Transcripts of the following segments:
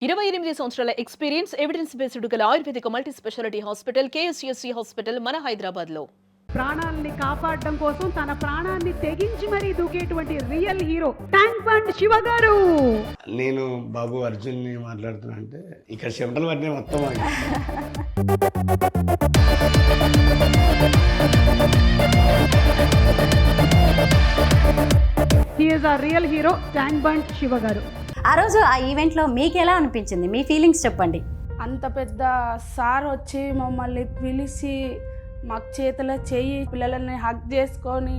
28 సంవత్సరాల experience evidence based గల ఆయుర్వేదిక multi specialty hospital KSCSC hospital మన హైదరాబాద్ లో ప్రాణాలని కాపాడడం కోసం తన ప్రాణాన్ని తెగించి మరీ దూకేటువంటి real hero Tank Bund Shiva garu. నేను బాబు అర్జున్ ని మాట్లాడుతున్నా అంటే ఇక్కడ చెమటలు పట్టిన మొత్తం హీ ఈజ్ ఆ real hero Tank Bund Shiva గారు. ఆ రోజు ఆ ఈవెంట్లో మీకు ఎలా అనిపించింది, మీ ఫీలింగ్స్ చెప్పండి. అంత పెద్ద సార్ వచ్చి మమ్మల్ని పిలిచి మాకు చేతిలో చెయ్యి పిల్లలని హగ్ చేసుకొని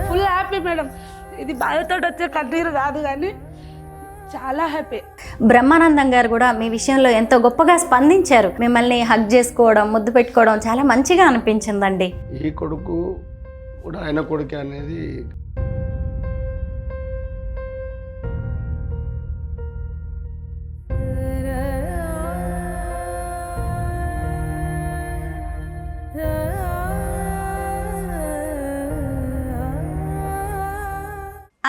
ఫుల్ హ్యాపీ మేడం. ఇది బాధతో వచ్చే కన్నీరు కాదు కానీ చాలా హ్యాపీ. బ్రహ్మానందం గారు కూడా మీ విషయంలో ఎంతో గొప్పగా స్పందించారు. మిమ్మల్ని హగ్ చేసుకోవడం, ముద్దు పెట్టుకోవడం చాలా మంచిగా అనిపించిందండి. ఈ కొడుకు కూడా ఆయన కొడుకు అనేది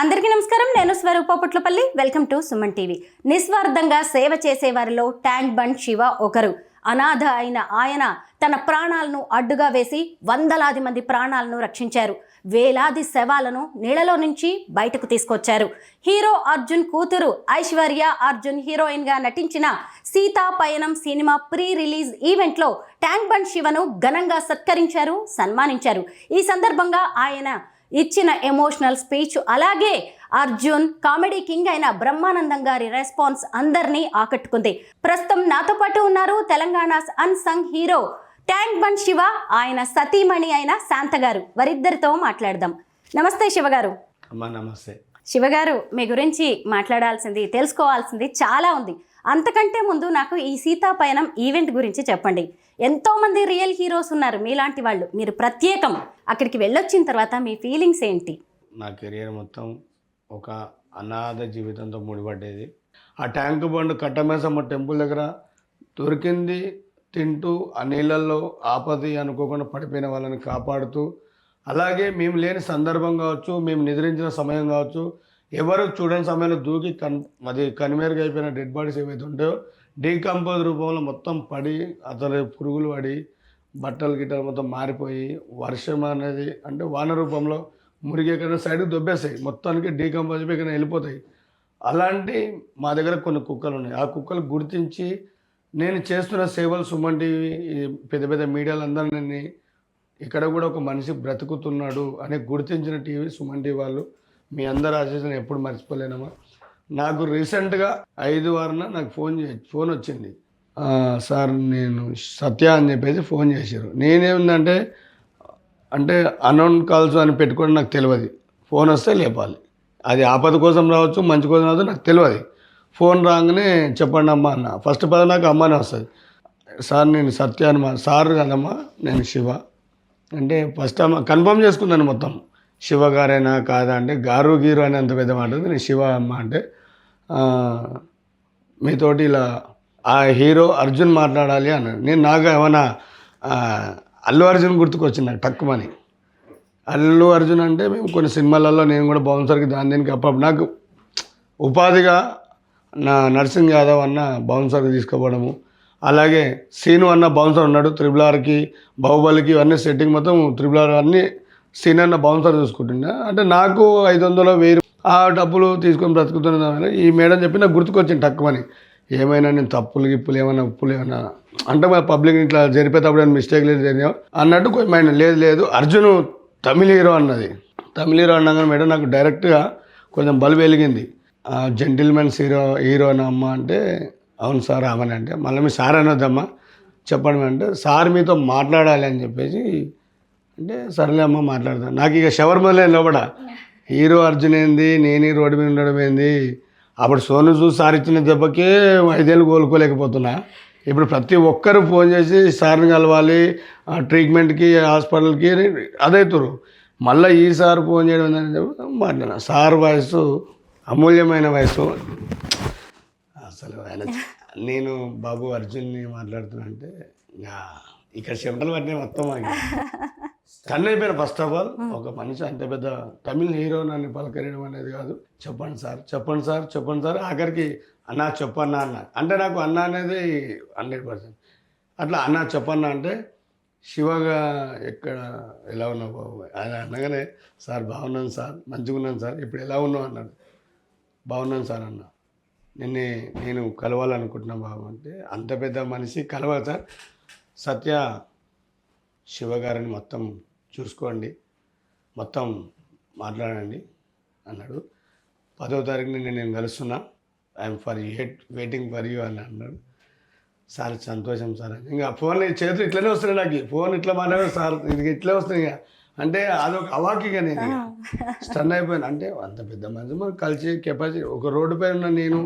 అందరికీ నమస్కారం. నేను Swaroopa Putlapalli. Welcome to Suman TV. నిస్వార్థంగా సేవ చేసేవారిలో ట్యాంక్ బండ్ శివ ఒకరు. అనాథ అయిన ఆయన తన ప్రాణాలను అడ్డుగా వేసి వందలాది మంది ప్రాణాలను రక్షించారు. వేలాది శవాలను నీళ్ళలో నుంచి బయటకు తీసుకొచ్చారు. హీరో అర్జున్ కూతురు ఐశ్వర్య అర్జున్ హీరోయిన్గా నటించిన సీతా పయనం సినిమా ప్రీ రిలీజ్ ఈవెంట్లో ట్యాంక్ బండ్ శివను ఘనంగా సత్కరించారు, సన్మానించారు. ఈ సందర్భంగా ఆయన ఇచ్చిన ఎమోషనల్ స్పీచ్, అలాగే అర్జున్ కామెడీ కింగ్ అయిన బ్రహ్మానందం గారి రెస్పాన్స్ అందరినీ ఆకట్టుకుంది. ప్రస్తుతం నాతో పాటు ఉన్నారు Telangana unsung hero Tank Bund Shiva, ఆయన సతీమణి అయిన శాంత గారు. వారిద్దరితో మాట్లాడదాం. నమస్తే శివగారు. అమ్మా నమస్తే. శివగారు, మీ గురించి మాట్లాడాల్సింది, తెలుసుకోవాల్సింది చాలా ఉంది. అంతకంటే ముందు నాకు ఈ సీతా పయనం ఈవెంట్ గురించి చెప్పండి. ఎంతోమంది రియల్ హీరోస్ ఉన్నారు మీలాంటి వాళ్ళు, మీరు ప్రత్యేకం. అక్కడికి వెళ్ళొచ్చిన తర్వాత మీ ఫీలింగ్స్ ఏంటి? నా కెరియర్ మొత్తం ఒక అనాథ జీవితంతో ముడిపడ్డేది. ఆ ట్యాంక్ బండ్ కట్టమేసమ్మ టెంపుల్ దగ్గర దొరికింది తింటూ ఆ నీళ్ళల్లో ఆపది అనుకోకుండా పడిపోయిన వాళ్ళని కాపాడుతూ, అలాగే మేము లేని సందర్భం కావచ్చు, మేము నిద్రించిన సమయం కావచ్చు, ఎవరు చూడని సమయంలో దూకి అది కనుమేరుగా అయిపోయిన డెడ్ బాడీస్ ఏవైతే ఉంటాయో డీకంపోజ్ రూపంలో మొత్తం పడి, అతని పురుగులు పడి, బట్టలు గిట్టలు మొత్తం మారిపోయి, వర్షం అనేది అంటే వాన రూపంలో మురిగే కన్నా సైడ్కి దొబ్బేస్తాయి, మొత్తానికి డీకంపోజ్ అయిపోయి కన్నా వెళ్ళిపోతాయి. అలాంటి మా దగ్గర కొన్ని కుక్కలు ఉన్నాయి. ఆ కుక్కలు గుర్తించి నేను చేస్తున్న సేవలు సుమన్ టీవీ పెద్ద పెద్ద మీడియాలందరినీ ఇక్కడ కూడా ఒక మనిషి బ్రతుకుతున్నాడు అని గుర్తించిన టీవీ సుమన్ టీవీ వాళ్ళు. మీ అందరి ఆశీస్సులను ఎప్పుడు మర్చిపోలేనమ్మా. నాకు రీసెంట్గా 5 వారాన నాకు ఫోన్ వచ్చింది. సార్ నేను సత్య అని చెప్పేసి ఫోన్ చేశారు. నేనేమిందంటే అంటే అన్నోన్ కాల్స్ అని పెట్టుకోవడం నాకు తెలియదు. ఫోన్ వస్తే లేపాలి, అది ఆపద కోసం రావచ్చు, మంచి కోసం రావచ్చు, నాకు తెలియదు. ఫోన్ రాగానే చెప్పండి అమ్మ అన్న. ఫస్ట్ పద నాకు అమ్మనే వస్తుంది. సార్ నేను సత్య అని. సార్ కదమ్మా నేను శివ అంటే ఫస్ట్ అమ్మ కన్ఫర్మ్ చేసుకున్నాను మొత్తం. శివ గారైనా కాదా అంటే గారు గీరు అని అంత పెద్ద మాట. నేను శివ అమ్మ అంటే మీతోటి ఇలా ఆ హీరో అర్జున్ మాట్లాడాలి అన్నాడు. నేను నాకు ఏమన్నా అల్లు అర్జున్ గుర్తుకొచ్చింది నాకు టక్కుమని. అల్లు అర్జున్ అంటే మేము కొన్ని సినిమాలలో నేను కూడా బౌన్సర్కి దీనికి అప్పుడు నాకు ఉపాధిగా నా నర్సింగ్ యాదవ్ అన్న బౌన్సర్కి తీసుకుపోవడము, అలాగే సీను అన్న బౌన్సర్ ఉన్నాడు త్రిబుల్-ఆర్కి, బాహుబలికి ఇవన్నీ సెట్టింగ్ మొత్తం త్రిబుల్-ఆర్ అన్నీ సీన్ అన్న బౌన్సర్ చూసుకుంటుండే. అంటే నాకు 500 1000 ఆ డబ్బులు తీసుకొని బ్రతుకుతున్న ఈ మేడం చెప్పి నాకు గుర్తుకొచ్చింది టక్కుమని. ఏమైనా నేను తప్పులు గిప్పులు ఏమైనా ఉప్పులు ఏమైనా అంటే మా పబ్లిక్ ఇట్లా జరిపేటప్పుడు ఏమైనా మిస్టేక్ లేదు జరిగావు అన్నట్టు కొంచెం మైండ్ లేదు అర్జున్ తమిళ హీరో అన్నది. తమిళ హీరో అన్నాగానే మేడం నాకు డైరెక్ట్గా కొంచెం బల్బు వెలిగింది. జెంటిల్మెన్స్ హీరో అని అమ్మ అంటే అవును సార్ ఆమెను అంటే మళ్ళీ మీ సార్ అనొద్దమ్మా చెప్పండి అంటే సార్ మీతో మాట్లాడాలి అని చెప్పేసి అంటే సరేలే అమ్మ మాట్లాడతాను. నాకు ఇక షవర్ మొదలే లోపల హీరో అర్జున్ ఏంది, నేను ఈ రోడ్డు మీద ఉండడం ఏంది. అప్పుడు సోను చూసి సార్ ఇచ్చిన దెబ్బకే 5 ఏళ్ళు కోలుకోలేకపోతున్నా. ఇప్పుడు ప్రతి ఒక్కరు ఫోన్ చేసి సార్ని కలవాలి, ట్రీట్మెంట్కి హాస్పిటల్కి అదవుతారు. మళ్ళీ ఈ సార్ ఫోన్ చేయడం అని చెప్పి మాట్లాడినా. సార్ వయసు అమూల్యమైన వయసు. అసలు ఆయన నేను బాబు అర్జున్ని మాట్లాడుతున్నా అంటే ఇక్కడ చెమటలు పట్టిన మొత్తం స్టన్ అయిపోయిన ఫస్ట్ ఆఫ్ ఆల్. ఒక మనిషి అంత పెద్ద తమిళ హీరో నన్ను పలకరియడం అనేది కాదు. చెప్పండి సార్, చెప్పండి సార్, చెప్పండి సార్, ఆఖరికి అన్నా చెప్పన్నా అన్న. అంటే నాకు అన్న అనేది 100%. అట్లా అన్నా చెప్పన్నా అంటే శివగా ఎక్కడ ఎలా ఉన్నావు బాబు అని అనగానే, సార్ బాగున్నాను సార్, మంచిగా ఉన్నాను సార్, ఇప్పుడు ఎలా ఉన్నావు అన్నాడు. బాగున్నాను సార్ అన్న. నేను కలవాలనుకుంటున్నా బాబు అంటే, అంత పెద్ద మనిషి కలవాలి సార్, సత్య శివ గారిని మొత్తం చూసుకోండి, మొత్తం మాట్లాడండి అన్నాడు. 10వ తారీఖుని నేను కలుస్తున్నా, I'm for waiting for you అని అన్నాడు. సార్ సంతోషం సార్ అని. ఇంకా ఫోన్ చేతులు ఇట్లనే వస్తున్నాయి నాకు, ఫోన్ ఇట్లా మాట్లాడారు సార్, ఇది ఇట్లే వస్తున్నాయి. ఇక అంటే అదొక అవాకిగా నేను స్టన్ అయిపోయాను. అంటే అంత పెద్ద మనిషి మనం కలిసి కెపాసిటీ, ఒక రోడ్డు పైన ఉన్న నేను,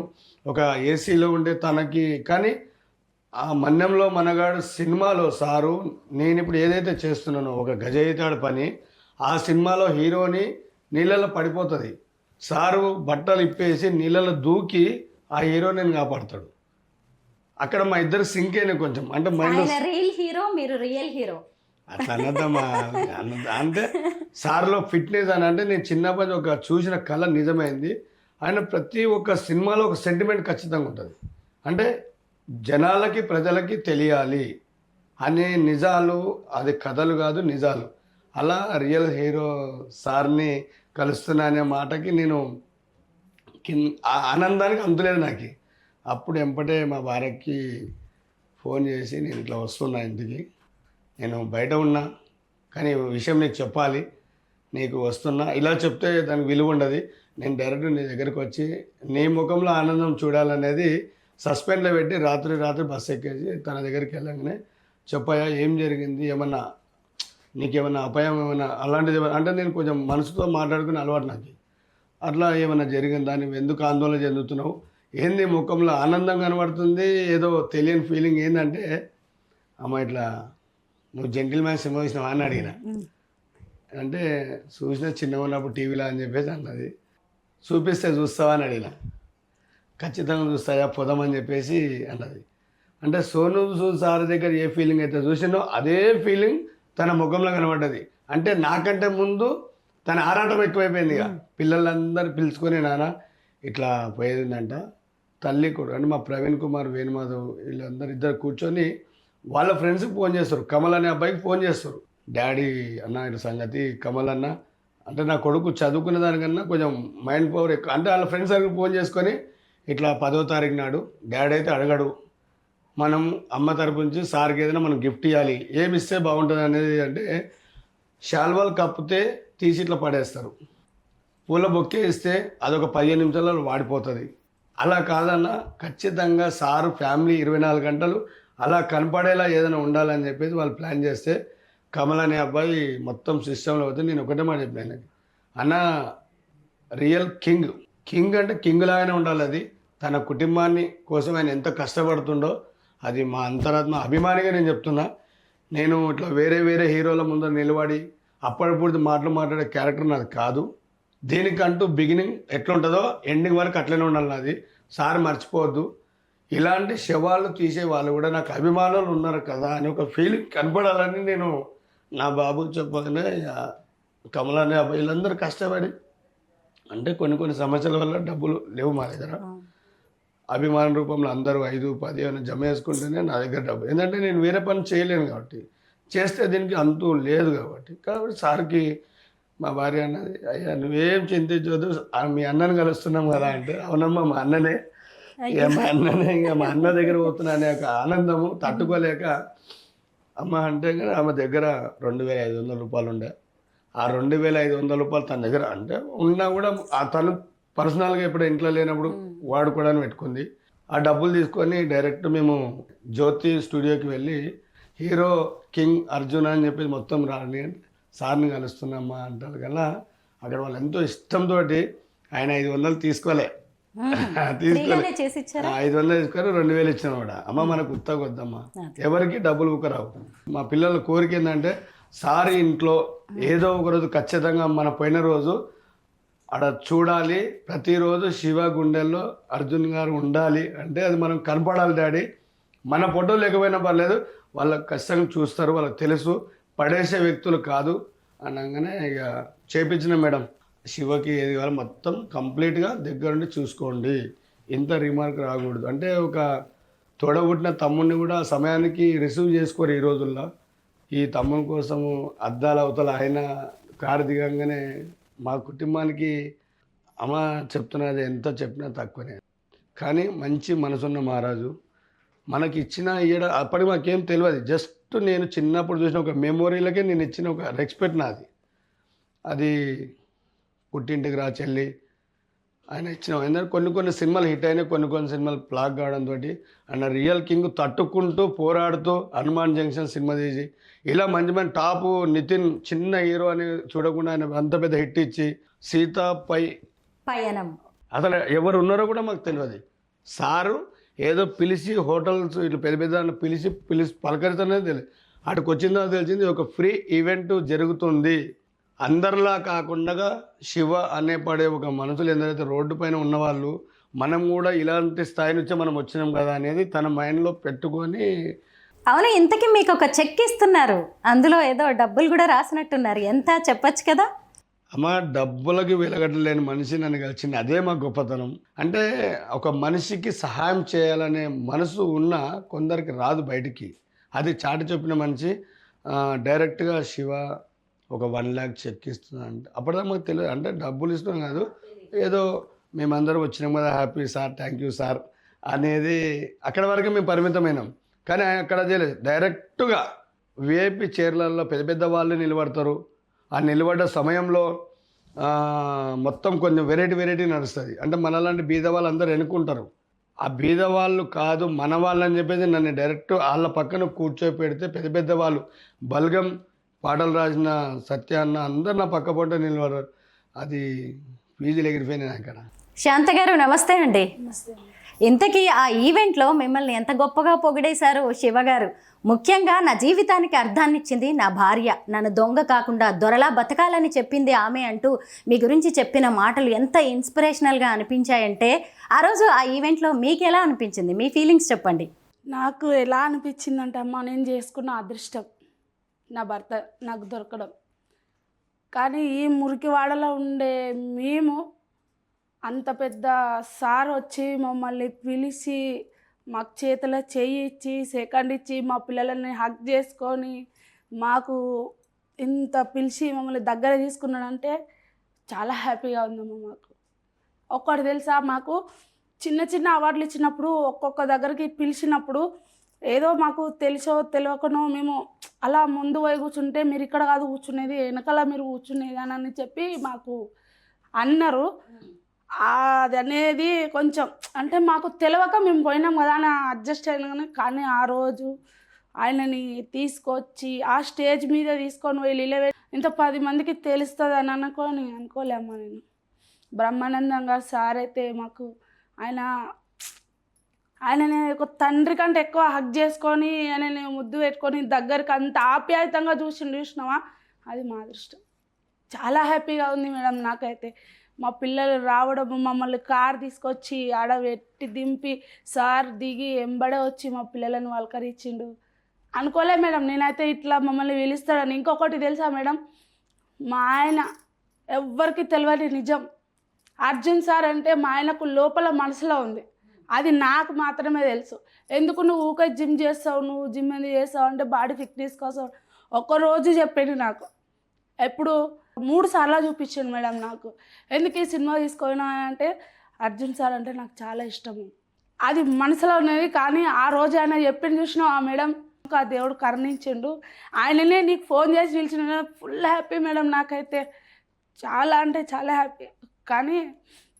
ఒక ఏసీలో ఉండే తనకి. కానీ ఆ మన్యంలో మనగాడు సినిమాలో సారు, నేను ఇప్పుడు ఏదైతే చేస్తున్నానో ఒక గజయితాడు పని, ఆ సినిమాలో హీరోని నీళ్ళలో పడిపోతుంది, సారు బట్టలు ఇప్పేసి నీళ్ళలో దూకి ఆ హీరో నేను కాపాడుతాడు. అక్కడ మా ఇద్దరు సింక్ అయినా కొంచెం, అంటే మైండ్ రియల్ హీరో, మీరు రియల్ హీరో అట్లా అన్నదమ్మా. అంటే సార్లో ఫిట్నెస్ అని అంటే నేను చిన్నప్పటి ఒక చూసిన కళ నిజమైంది. ఆయన ప్రతి ఒక్క సినిమాలో ఒక సెంటిమెంట్ ఖచ్చితంగా ఉంటుంది. అంటే జనాలకి ప్రజలకి తెలియాలి అనే నిజాలు, అది కథలు కాదు నిజాలు. అలా రియల్ హీరో సార్ని కలుస్తున్నా అనే మాటకి నేను ఆ ఆనందానికి అంతులేదు నాకు. అప్పుడు ఎంపటే మా భార్యకి ఫోన్ చేసి, నేను ఇట్లా వస్తున్నా ఇంటికి, నేను బయట ఉన్నా కానీ విషయం నీకు చెప్పాలి, నీకు వస్తున్నా, ఇలా చెప్తే దానికి విలువ ఉండదు, నేను డైరెక్ట్ నీ దగ్గరికి వచ్చి నీ ముఖంలో ఆనందం చూడాలనేది సస్పెండ్లో పెట్టి రాత్రి బస్సు ఎక్కేసి తన దగ్గరికి వెళ్ళగానే, చెప్పాయా ఏం జరిగింది, ఏమన్నా నీకేమన్నా అపాయం ఏమన్నా అలాంటిది ఏమన్నా అంటే, నేను కొంచెం మనసుతో మాట్లాడుకుని అలవాటు నాకు. అట్లా ఏమన్నా జరిగిందా, నువ్వు ఎందుకు ఆందోళన చెందుతున్నావు, ఏంది ముఖంలో ఆనందం కనబడుతుంది, ఏదో తెలియని ఫీలింగ్ ఏంటంటే, అమ్మ ఇట్లా నువ్వు జెంటిల్మ్యాన్ సినిమా చూసినావా అని అడిగిన. అంటే చూసిన చిన్నగా ఉన్నప్పుడు టీవీలో అని చెప్పేసి అన్నది. చూపిస్తే చూస్తావా అని అడిగిన. ఖచ్చితంగా చూస్తాయా పోదామని చెప్పేసి అన్నది. అంటే సోను సూద్ సార్ దగ్గర ఏ ఫీలింగ్ అయితే చూసినో అదే ఫీలింగ్ తన ముఖంలో కనబడ్డది. అంటే నాకంటే ముందు తన ఆరాటం ఎక్కువైపోయింది. ఇక పిల్లలందరూ పిలుచుకొని, నాన్న ఇట్లా పోయేదిందంట, తల్లి కూడా అంటే మా ప్రవీణ్ కుమార్, వేణుమాధవ్ వీళ్ళందరూ ఇద్దరు కూర్చొని వాళ్ళ ఫ్రెండ్స్కి ఫోన్ చేస్తారు, కమల్ అనే అబ్బాయికి ఫోన్ చేస్తారు. డాడీ అన్న ఇటు సంగతి, కమల్ అన్న అంటే నా కొడుకు చదువుకునే దానికన్నా కొంచెం మైండ్ పవర్ ఎక్కువ. అంటే వాళ్ళ ఫ్రెండ్స్ దగ్గరికి ఫోన్ చేసుకొని, ఇట్లా 10వ తారీఖు నాడు డాడీ అయితే అడగడు, మనం అమ్మ తరపు నుంచి సార్కి ఏదైనా మనం గిఫ్ట్ ఇవ్వాలి, ఏమి ఇస్తే బాగుంటుంది అనేది. అంటే శాల్వాలు కప్పితే తీసి ఇట్లా పడేస్తారు, పూల బొక్కే ఇస్తే అదొక 15 నిమిషాలలో వాడిపోతుంది. అలా కాదన్నా, ఖచ్చితంగా సారు ఫ్యామిలీ 24 గంటలు అలా కనపడేలా ఏదైనా ఉండాలని చెప్పేసి వాళ్ళు ప్లాన్ చేస్తే, కమల్ అనే అబ్బాయి మొత్తం సిస్టంలో పోతే నేను ఒకటే మాట చెప్పాను, అన్న రియల్ కింగ్ అంటే కింగ్ లాగానే ఉండాలి. అది తన కుటుంబాన్ని కోసం ఆయన ఎంత కష్టపడుతుండో అది మా అంతరాత్మ అభిమానిగా నేను చెప్తున్నా. నేను ఇట్లా వేరే హీరోల ముందర నిలబడి అప్పుడప్పుడు మాట్లాడే క్యారెక్టర్ నాది కాదు. దీనికంటూ బిగినింగ్ ఎట్లుంటుందో ఎండింగ్ వరకు అట్లనే ఉండాలి నాది. సార్ మర్చిపోవద్దు, ఇలాంటి శవాలు తీసే వాళ్ళు కూడా నాకు అభిమానులు ఉన్నారు కదా అని ఒక ఫీలింగ్ కనపడాలని నేను నా బాబుకి చెప్పగానే, కమల్ అనే అబ్బాయి వీళ్ళందరూ కష్టపడి, అంటే కొన్ని సమస్యల వల్ల డబ్బులు లేవు మా దగ్గర, అభిమాన రూపంలో అందరూ 5, 10 ఏమైనా జమ చేసుకుంటేనే నా దగ్గర డబ్బు. ఎందుకంటే నేను వేరే పని చేయలేను కాబట్టి, చేస్తే దీనికి అంతు లేదు కాబట్టి సార్కి మా భార్య అన్నది, అయ్యా నువ్వేం చింతించవద్దు, మీ అన్నని కలుస్తున్నాం కదా అంటే, అవునమ్మా మా అన్ననే, ఇక మా అన్న దగ్గర పోతున్నా అనే ఒక ఆనందము తట్టుకోలేక, అమ్మ అంటే ఆమె దగ్గర 2,500 రూపాయలు ఉండే. ఆ 2,500 రూపాయలు తన దగ్గర అంటే ఉన్నా కూడా తను పర్సనల్గా ఎప్పుడు ఇంట్లో లేనప్పుడు వాడుకోవడానికి పెట్టుకుంది. ఆ డబ్బులు తీసుకొని డైరెక్ట్ మేము జ్యోతి స్టూడియోకి వెళ్ళి, హీరో కింగ్ అర్జున్ అని చెప్పి మొత్తం రాని సార్ని కలుస్తున్నామ్మా అంటారు కదా. అక్కడ వాళ్ళు ఎంతో ఇష్టంతో ఆయన 500 తీసుకోలే 500 తీసుకొని 2,000 ఇచ్చిన కూడా. అమ్మ మనకు ఉత్తగా వద్దమ్మా, ఎవరికి డబ్బులు ఊకరావు. మా పిల్లల కోరిక ఏంటంటే, సార్ ఇంట్లో ఏదో ఒక రోజు ఖచ్చితంగా మన పోయిన రోజు అక్కడ చూడాలి, ప్రతిరోజు శివ గుండెల్లో అర్జున్ గారు ఉండాలి. అంటే అది మనం కనపడాలి డాడీ, మన ఫోటో లేకపోయినా పర్లేదు, వాళ్ళకి ఖచ్చితంగా చూస్తారు, వాళ్ళకి తెలుసు పడేసే వ్యక్తులు కాదు అనగానే ఇక చేపించిన మేడం. శివకి ఏది కావాలో మొత్తం కంప్లీట్గా దగ్గర నుండి చూసుకోండి, ఇంత రిమార్క్ రాకూడదు అంటే. ఒక తోడబుట్టిన తమ్ముడిని కూడా సమయానికి రిసీవ్ చేసుకోరు ఈ రోజుల్లో. ఈ తమ్ముని కోసము అద్దాల అవతల ఆయన కారు దిగంగానే మా కుటుంబానికి అమ్మ చెప్తున్నది ఎంత చెప్పినా తక్కువనే. కానీ మంచి మనసున్న మహారాజు మనకి ఇచ్చిన అప్పటికి మాకేం తెలియదు. జస్ట్ నేను చిన్నప్పుడు చూసిన ఒక మెమొరీలకే నేను ఇచ్చిన ఒక రెస్పెక్ట్ నాది. అది పుట్టింటికి రా చెల్లి ఆయన ఇచ్చిన. ఎందుకంటే కొన్ని సినిమాలు హిట్ అయినాయి, కొన్ని సినిమాలు ఫ్లాగ్ కావడంతో ఆయన రియల్ కింగ్ తట్టుకుంటూ పోరాడుతూ హనుమాన్ జంక్షన్ సినిమా తీసి ఇలా మంచి టాపు నితిన్ చిన్న హీరో అని చూడకుండా ఆయన అంత పెద్ద హిట్ ఇచ్చి సీతాపై పయనం అసలు ఎవరు ఉన్నారో కూడా మాకు తెలియదు. సారు ఏదో పిలిచి హోటల్స్ ఇట్లా పెద్ద పిలిచి పలకరితనేది తెలియదు. అటుకు వచ్చిందో తెలిసింది ఒక ఫ్రీ ఈవెంట్ జరుగుతుంది. అందరిలా కాకుండా శివ అనే పడే ఒక మనుషులు ఎందరైతే రోడ్డు పైన ఉన్నవాళ్ళు మనం కూడా ఇలాంటి స్థాయి నుంచే మనం వచ్చినాం కదా అనేది తన మైండ్లో పెట్టుకొని. అవును, ఇంతకీ మీకు ఒక చెక్ ఇస్తున్నారు, అందులో ఏదో డబ్బులు కూడా రాసినట్టున్నారు, ఎంత చెప్పచ్చు కదా? అమ్మ డబ్బులకి వెలగట్టలేని మనిషి నన్ను కలిసింది, అదే మా గొప్పతనం. అంటే ఒక మనిషికి సహాయం చేయాలనే మనసు ఉన్న కొందరికి రాదు బయటికి. అది చాటి చెప్పిన మనిషి డైరెక్ట్గా శివ ఒక 1 lakh చెక్ ఇస్తున్నాను అంటే అప్పటిదాకా మాకు తెలియదు. అంటే డబ్బులు ఇస్తున్నాం కాదు, ఏదో మేమందరం వచ్చినాం కదా, happy sir, thank you sir అనేది అక్కడ వరకు మేము పరిమితమైనాం. కానీ ఆయన అక్కడ చేయలేదు, డైరెక్ట్గా విఐపి చైర్లలో పెద్ద వాళ్ళు నిలబడతారు. ఆ నిలబడ్డ సమయంలో మొత్తం కొంచెం వెరైటీ నడుస్తుంది. అంటే మనలాంటి బీద వాళ్ళు అందరూ ఎన్నుకుంటారు. ఆ బీద వాళ్ళు కాదు మన వాళ్ళని చెప్పేసి నన్ను డైరెక్ట్ వాళ్ళ పక్కన కూర్చోపెడితే పెద్ద వాళ్ళు బల్గం పాటలు రాసిన సత్య అన్న అందరు నా పక్క పొంట నిలబడారు. అది ఫీజులు ఎగిరిపోయినాయి అక్కడ. శాంత గారు నమస్తే అండి. ఇంతకీ ఆ ఈవెంట్లో మిమ్మల్ని ఎంత గొప్పగా పొగిడేశారు శివ గారు. ముఖ్యంగా నా జీవితానికి అర్థాన్ని ఇచ్చింది నా భార్య, నన్ను దొంగ కాకుండా దొరలా బతకాలని చెప్పింది ఆమె అంటూ మీ గురించి చెప్పిన మాటలు ఎంత ఇన్స్పిరేషనల్గా అనిపించాయంటే, ఆ రోజు ఆ ఈవెంట్లో మీకు ఎలా అనిపించింది, మీ ఫీలింగ్స్ చెప్పండి. నాకు ఎలా అనిపించిందంటే అమ్మ, నేను చేసుకున్న అదృష్టం నా భర్త నాకు దొరకడం. కానీ ఈ మురికివాడలో ఉండే మేము అంత పెద్ద సార్ వచ్చి మమ్మల్ని పిలిచి మాకు చేతిలో చెయ్యి ఇచ్చి సెకండ్ ఇచ్చి మా పిల్లలని హగ్ చేసుకొని మాకు ఇంత పిలిచి మమ్మల్ని దగ్గర తీసుకున్నాడంటే చాలా హ్యాపీగా ఉందమ్మా. మాకు ఒక్కటి తెలుసా, మాకు చిన్న అవార్డులు ఇచ్చినప్పుడు ఒక్కొక్క దగ్గరికి పిలిచినప్పుడు ఏదో మాకు తెలుసో తెలియకనో మేము అలా ముందు పోయి కూర్చుంటే మీరు ఇక్కడ కాదు కూర్చునేది, వెనకాల మీరు కూర్చునేది అని చెప్పి మాకు అన్నారు. అది అనేది కొంచెం అంటే మాకు తెలియక మేము పోయినాం కదా అని అడ్జస్ట్ అయినా. కానీ ఆ రోజు ఆయనని తీసుకొచ్చి ఆ స్టేజ్ మీద తీసుకొని వెళ్ళి ఇంత 10 మందికి తెలుస్తుంది అని అనుకోలేమ్మా నేను. బ్రహ్మానందంగా సార్ అయితే మాకు ఆయనని ఒక తండ్రి కంటే ఎక్కువ హగ్ చేసుకొని ఆయనని ముద్దు పెట్టుకొని దగ్గరికి అంత ఆప్యాయతంగా చూసినావా, అది మా అదృష్టం. చాలా హ్యాపీగా ఉంది మేడం నాకైతే. మా పిల్లలు రావడం, మమ్మల్ని కార్ తీసుకొచ్చి ఆడ పెట్టి దింపి సార్ దిగి ఎంబడే వచ్చి మా పిల్లలను వల్కరించిండు. అనుకోలే మేడం నేనైతే ఇట్లా మమ్మల్ని పిలుస్తాడని. ఇంకొకటి తెలుసా మేడం, మా ఆయన ఎవ్వరికి తెలియని నిజం, అర్జున్ సార్ అంటే మా ఆయనకు లోపల మనసులో ఉంది, అది నాకు మాత్రమే తెలుసు. ఎందుకు నువ్వు ఊకే జిమ్ చేస్తావు, నువ్వు జిమ్ ఎందుకు చేస్తావు అంటే బాడీ ఫిట్నెస్ కోసం ఒక్కరోజు చెప్పాడు నాకు. ఎప్పుడు 3 సార్లు చూపించాను మేడం నాకు. ఎందుకు ఈ సినిమా తీసుకున్నా అంటే అర్జున్ సార్ అంటే నాకు చాలా ఇష్టము, అది మనసులో ఉన్నది. కానీ ఆ రోజు ఆయన చెప్పింది చూసినా ఆ మేడం, ఆ దేవుడు కరుణించిండు, ఆయననే నీకు ఫోన్ చేసి పిలిచిన. ఫుల్ హ్యాపీ మేడం నాకైతే, చాలా అంటే చాలా హ్యాపీ. కానీ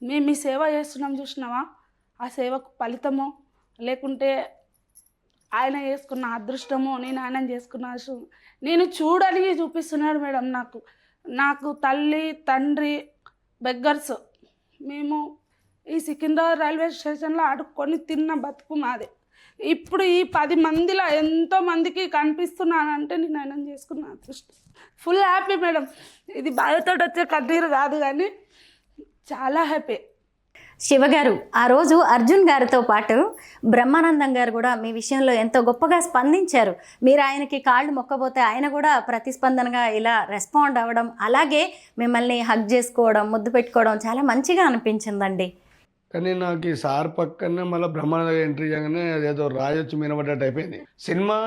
మేము మీ సేవ చేస్తున్నాం చూసినావా, ఆ సేవకు ఫలితమో లేకుంటే ఆయన చేసుకున్న అదృష్టమో నేను ఆయన చేసుకున్న అదృష్టం నేను చూడని చూపిస్తున్నాడు మేడం. నాకు తల్లి తండ్రి బెగ్గర్స్, మేము ఈ సికింద్రాబాద్ రైల్వే స్టేషన్లో ఆడుకొని తిన్న బతుకు మాది. ఇప్పుడు ఈ 10 మందిలో ఎంతోమందికి కనిపిస్తున్నానంటే నేను ఆయన చేసుకున్న అదృష్టం. Full happy madam. ఇది బాధతో వచ్చే కన్నీరు కాదు కానీ చాలా హ్యాపీ. శివగారు, ఆ రోజు అర్జున్ గారితో పాటు బ్రహ్మానందం గారు కూడా మీ విషయంలో ఎంతో గొప్పగా స్పందించారు. మీరు ఆయనకి కాళ్ళు మొక్కబోతే ఆయన కూడా ప్రతిస్పందనగా ఇలా రెస్పాండ్ అవ్వడం, అలాగే మిమ్మల్ని హగ్ చేసుకోవడం, ముద్దు పెట్టుకోవడం చాలా మంచిగా అనిపించిందండి. కానీ నాకు ఈ సార్ పక్కనే మళ్ళీ బ్రహ్మానంద ఎంట్రీ చేయగానే అదేదో రాయొచ్చు మినబడ్డట్టు అయిపోయింది. సినిమా